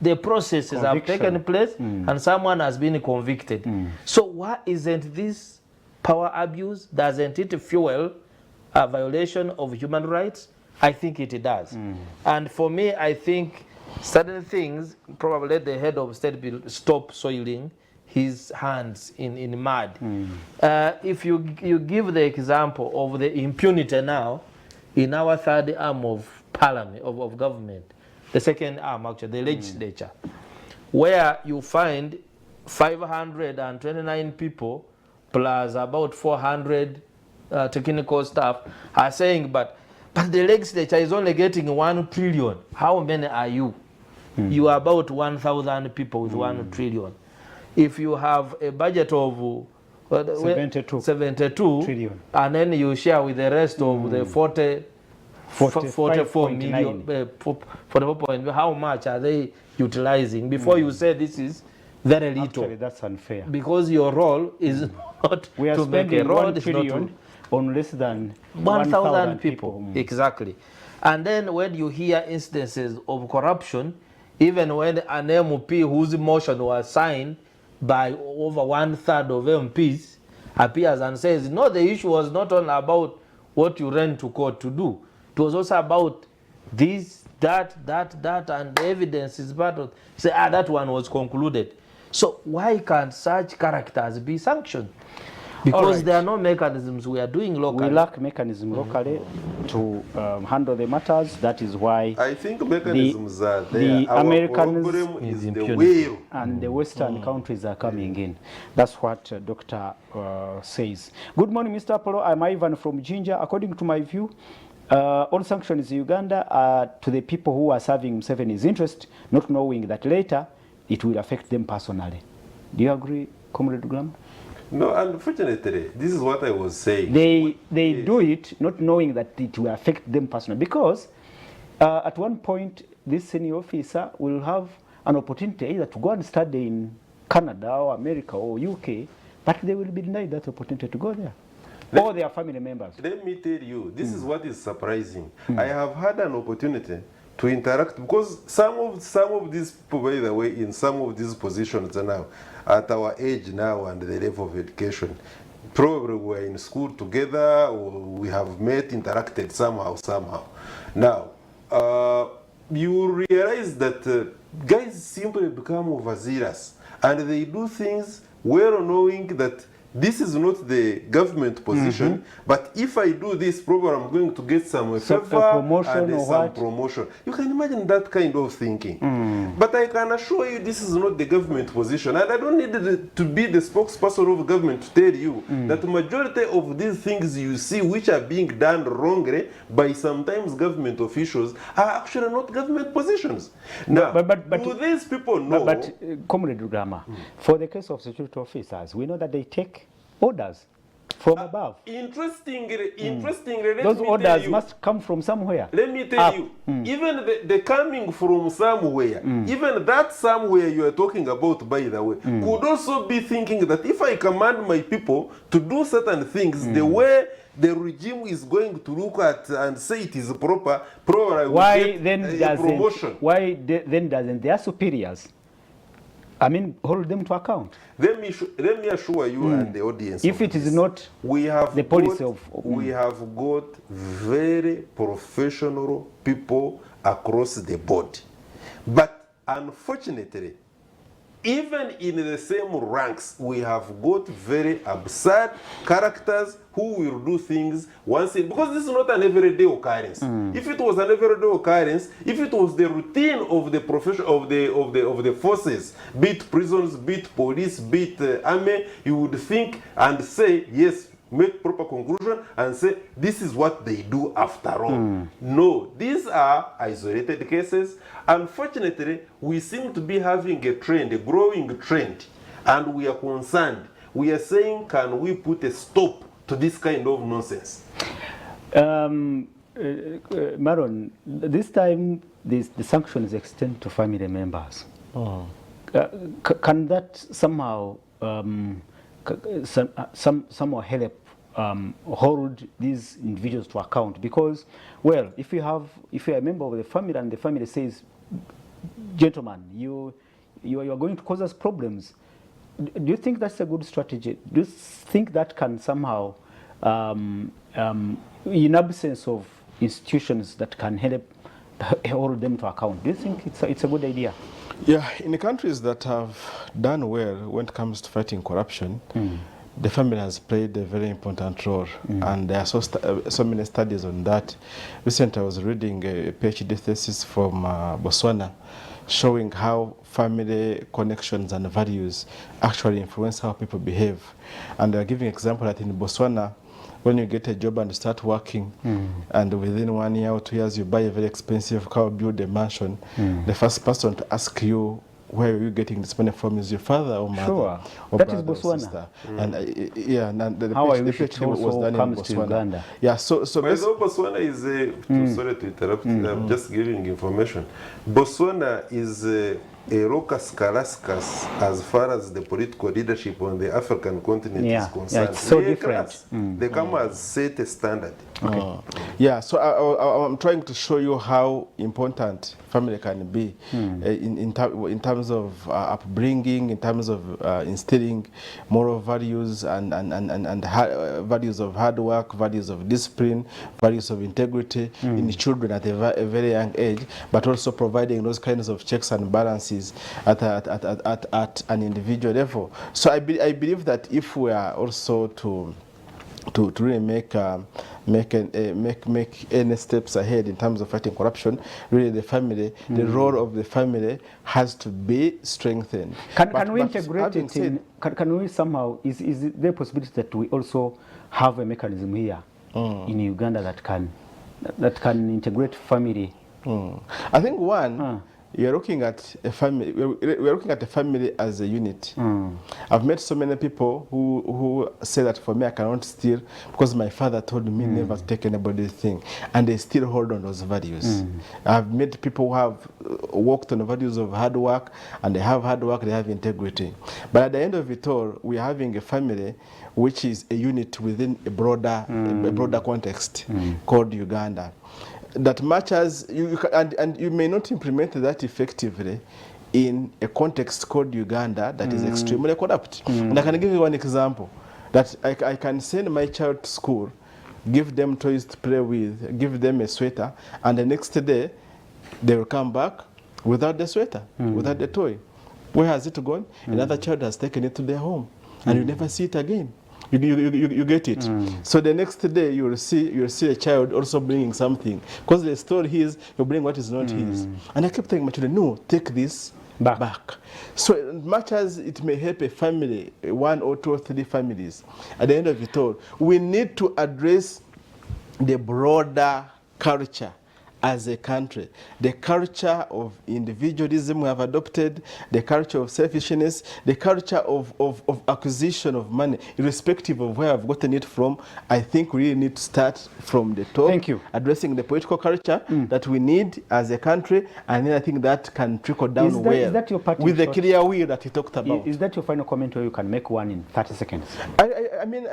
the processes have taken place and someone has been convicted. So why isn't this power abuse? Doesn't it fuel a violation of human rights? I think it does. And for me, I think certain things, probably the head of state will stop soiling his hands in mud. If you give the example of the impunity now in our third arm of parliament, of government, the second arm actually, the legislature, where you find 529 people plus about 400 technical staff are saying, but the legislature is only getting 1 trillion. How many are you? You are about 1,000 people with 1 trillion. If you have a budget of 72 trillion, and then you share with the rest of the 44 million, 44 point, how much are they utilizing? Before you say this is very little. Actually, that's unfair. Because your role is not we are to make a spending road, 1 trillion on less than 1,000 people. Exactly. And then when you hear instances of corruption, even when an MP whose motion was signed by over 1/3 of MPs appears and says, no, the issue was not only about what you ran to court to do. It was also about this, that, and the evidence is part of. Say, that one was concluded. So why can't such characters be sanctioned? Because there are no mechanisms we are doing locally. We lack mechanism locally to handle the matters. That is why I think mechanisms are there. the Our Americans problem is the impunity. will. and the Western countries are coming in. That's what Dr. Says. Good morning, Mr. Apollo. I'm Ivan from Jinja. According to my view, all sanctions in Uganda are to the people who are serving Museveni's interest, not knowing that later it will affect them personally. Do you agree, Comrade Graham? No, unfortunately, this is what I was saying. They do it not knowing that it will affect them personally, because at one point this senior officer will have an opportunity either to go and study in Canada or America or UK, but they will be denied that opportunity to go there. Or their family members. Let me tell you, this is what is surprising. I have had an opportunity to interact, because some of these people, by the way, in some of these positions now, at our age now and the level of education, probably we were in school together, or we have met, interacted somehow. Now, you realize that guys simply become overzealous, and they do things well knowing that this is not the government position, but if I do this, probably I'm going to get some favor promotion and or some what? promotion. You can imagine that kind of thinking. But I can assure you this is not the government position. And I don't need to be the spokesperson of government to tell you that the majority of these things you see which are being done wrongly by sometimes government officials are actually not government positions. Now, But do these people know? But Comrade Rugama, for the case of security officers, we know that they take orders from above. Interestingly, let Those me orders tell you, must come from somewhere. let me tell you, even the coming from somewhere, even that somewhere you are talking about, by the way, could also be thinking that if I command my people to do certain things, the way the regime is going to look at and say it is proper, probably I will Why get then a promotion. then doesn't their superiors, hold them to account? Let me assure you and the audience. If of it is this, not we have the policy we have got very professional people across the board, but unfortunately, even in the same ranks, we have got very absurd characters who will do things once in, because this is not an everyday occurrence. If it was an everyday occurrence, if it was the routine of the profession of the forces, be it prisons, be it police, be it army, you would think and say yes, make proper conclusion and say this is what they do after all. No, these are isolated cases. Unfortunately, we seem to be having a trend, a growing trend, and we are concerned. We are saying, can we put a stop to this kind of nonsense? Maron, this time the sanctions extend to family members. Oh. Can that somehow somehow help hold these individuals to account? Because, well, if you are a member of the family and the family says, gentlemen, you are going to cause us problems, do you think that's a good strategy? Do you think that can somehow, in absence of institutions that can help hold them to account, do you think it's a good idea? Yeah, in the countries that have done well when it comes to fighting corruption, the family has played a very important role, and there are so many studies on that. Recently, I was reading a PhD thesis from Botswana, showing how family connections and values actually influence how people behave. And they're giving an example that in Botswana, when you get a job and start working, and within 1 year or 2 years you buy a very expensive car, build a mansion, the first person to ask you, where are you getting this money from, is your father or mother? Sure. Or That is brother or Botswana. sister. And yeah, and the How I PhD wish it was also done in comes to Botswana. Uganda. Yeah, so By the way, Botswana is sorry to interrupt, I'm just giving information. Botswana is a raucous carascas as far as the political leadership on the African continent Yeah, is concerned. it's so They different. class. They come as set a standard. yeah, so I'm trying to show you how important family can be in terms of upbringing, in terms of instilling moral values and values of hard work, values of discipline, values of integrity in children at a very young age, but also providing those kinds of checks and balances at an individual level. So I believe that if we are also to really make any steps ahead in terms of fighting corruption, really the family, the role of the family has to be strengthened. Can we integrate it in, can we somehow, is there a possibility that we also have a mechanism here in Uganda that can integrate family? I think one, you're looking at a family. We're looking at a family as a unit. I've met so many people who say that, for me, I cannot steal because my father told me never to take anybody's thing, and they still hold on those values. I've met people who have worked on the values of hard work, and they have hard work, they have integrity. But at the end of it all, we're having a family which is a unit within a broader context called Uganda. That much as and you may not implement that effectively in a context called Uganda that is extremely corrupt. And I can give you one example, that I can send my child to school, give them toys to play with, give them a sweater, and the next day they will come back without the sweater, without the toy. Where has it gone? Another child has taken it to their home, and you never see it again. You get it. So the next day you'll see a child also bringing something, because the story is you bring what is not his. And I kept telling my children, no, take this back. So much as it may help a family, 1 or 2 or 3 families, at the end of it all, we need to address the broader culture as a country, the culture of individualism we have adopted, the culture of selfishness, the culture of acquisition of money, irrespective of where I've gotten it from. I think we really need to start from the top. Thank you. Addressing the political culture that we need as a country, and then I think that can trickle down Is that your parting with the shot? clear will that you talked about. Is that your final comment, or you can make one in 30 seconds? I mean,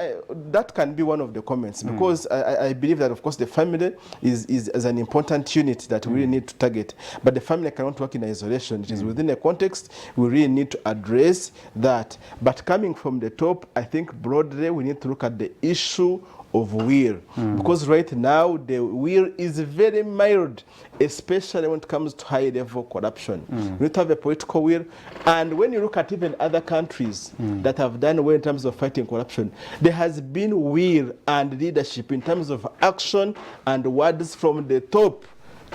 that can be one of the comments, because I believe that, of course, the family is an important unit that we really need to target. But the family cannot work in isolation. It is within a context. We really need to address that. But coming from the top, I think broadly we need to look at the issue of will, because right now the will is very mild, especially when it comes to high level corruption. We need to have a political will, and when you look at even other countries that have done well in terms of fighting corruption, there has been will and leadership in terms of action and words from the top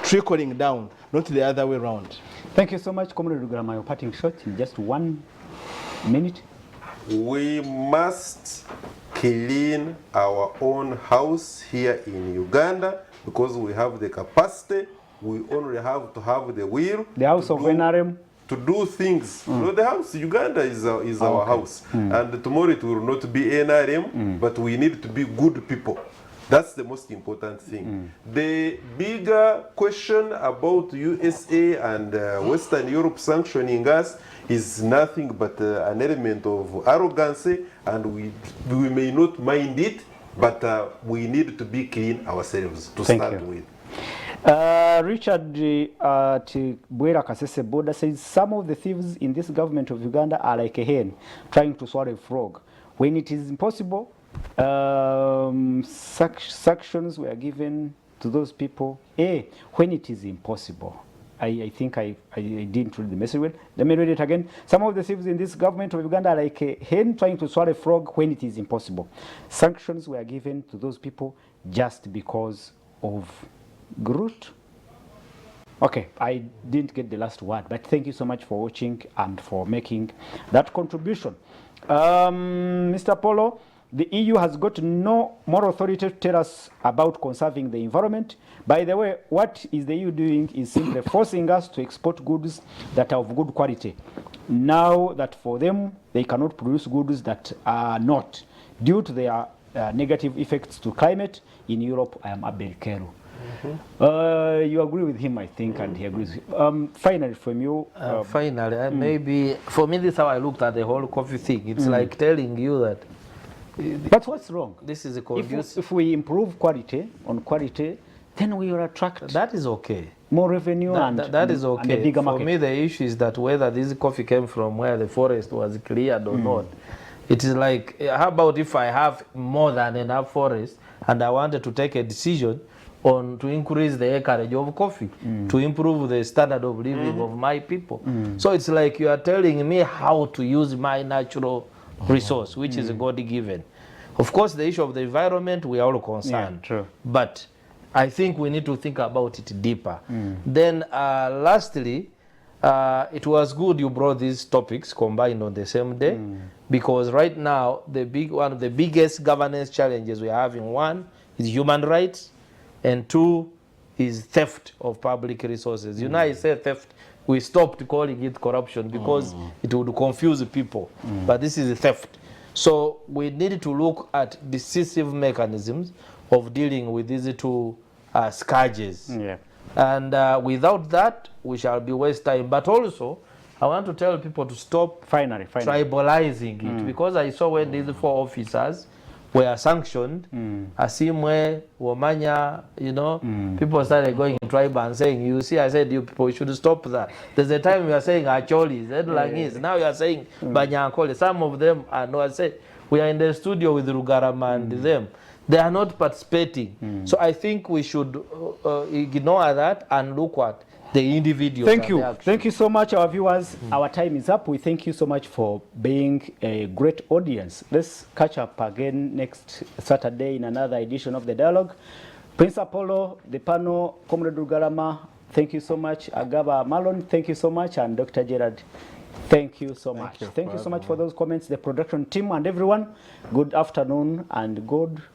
trickling down, not the other way around. Thank you so much, Comrade Rugama. Your parting shot in just 1 minute. We must clean our own house here in Uganda, because we have the capacity. We only have to have the will. The house of NRM. to do things. You know, the house, Uganda is our house. And tomorrow it will not be NRM, but we need to be good people. That's the most important thing. The bigger question about USA and Western Europe sanctioning us is nothing but an element of arrogancy, and we may not mind it, but we need to be clean ourselves to start with. Richard at Bwera Kasese border says some of the thieves in this government of Uganda are like a hen trying to swallow a frog. When it is impossible, sanctions were given to those people. When it is impossible. I think I didn't read the message well. Let me read it again. Some of the thieves in this government of Uganda are like a hen trying to swallow a frog when it is impossible. Sanctions were given to those people just because of Groot. Okay, I didn't get the last word, but thank you so much for watching and for making that contribution. Mr. Polo, the EU has got no more authority to tell us about conserving the environment. By the way, what is the EU doing is simply forcing us to export goods that are of good quality. Now that for them, they cannot produce goods that are not, due to their negative effects to climate. In Europe, I am Abel Keru. You agree with him, I think, and he agrees. Finally, from you. Finally, maybe, for me, this is how I looked at the whole coffee thing. It's like telling you that. But what's wrong? This is a if we improve quality, then we will attract. That is okay. More revenue that is okay. And a bigger market. For me, the issue is that whether this coffee came from where the forest was cleared or not. It is like, how about if I have more than enough forest and I wanted to take a decision on to increase the acreage of coffee, to improve the standard of living of my people. So it's like you are telling me how to use my natural resource, which is God-given. Of course, the issue of the environment, we are all concerned. Yeah, true. But I think we need to think about it deeper. Then lastly, it was good you brought these topics combined on the same day, because right now, one of the biggest governance challenges we are having, one is human rights, and two is theft of public resources. You know, I say theft, we stopped calling it corruption because it would confuse people. But this is theft. So we need to look at decisive mechanisms of dealing with these two scourges. Yeah. And without that, we shall be waste time. But also, I want to tell people to stop tribalizing it, because I saw when these 4 officers were sanctioned, Asimwe, Womanya, you know, people started going in tribal and saying, you see, I said, you people should stop that. There's a time we are saying Acholi, Zedlangis, now you are saying Banyankole. Some of them are, no, I said, we are in the studio with Rugarama and them. They are not participating. So I think we should ignore that and look at the individual. Thank you. Thank you so much, our viewers. Our time is up. We thank you so much for being a great audience. Let's catch up again next Saturday in another edition of The Dialogue. Prince Apollo, the panel, Comrade Rugarama, thank you so much. Agaba Malon, thank you so much. And Dr. Gerard, thank you so much. Thank you so much for those comments, the production team and everyone. Good afternoon and God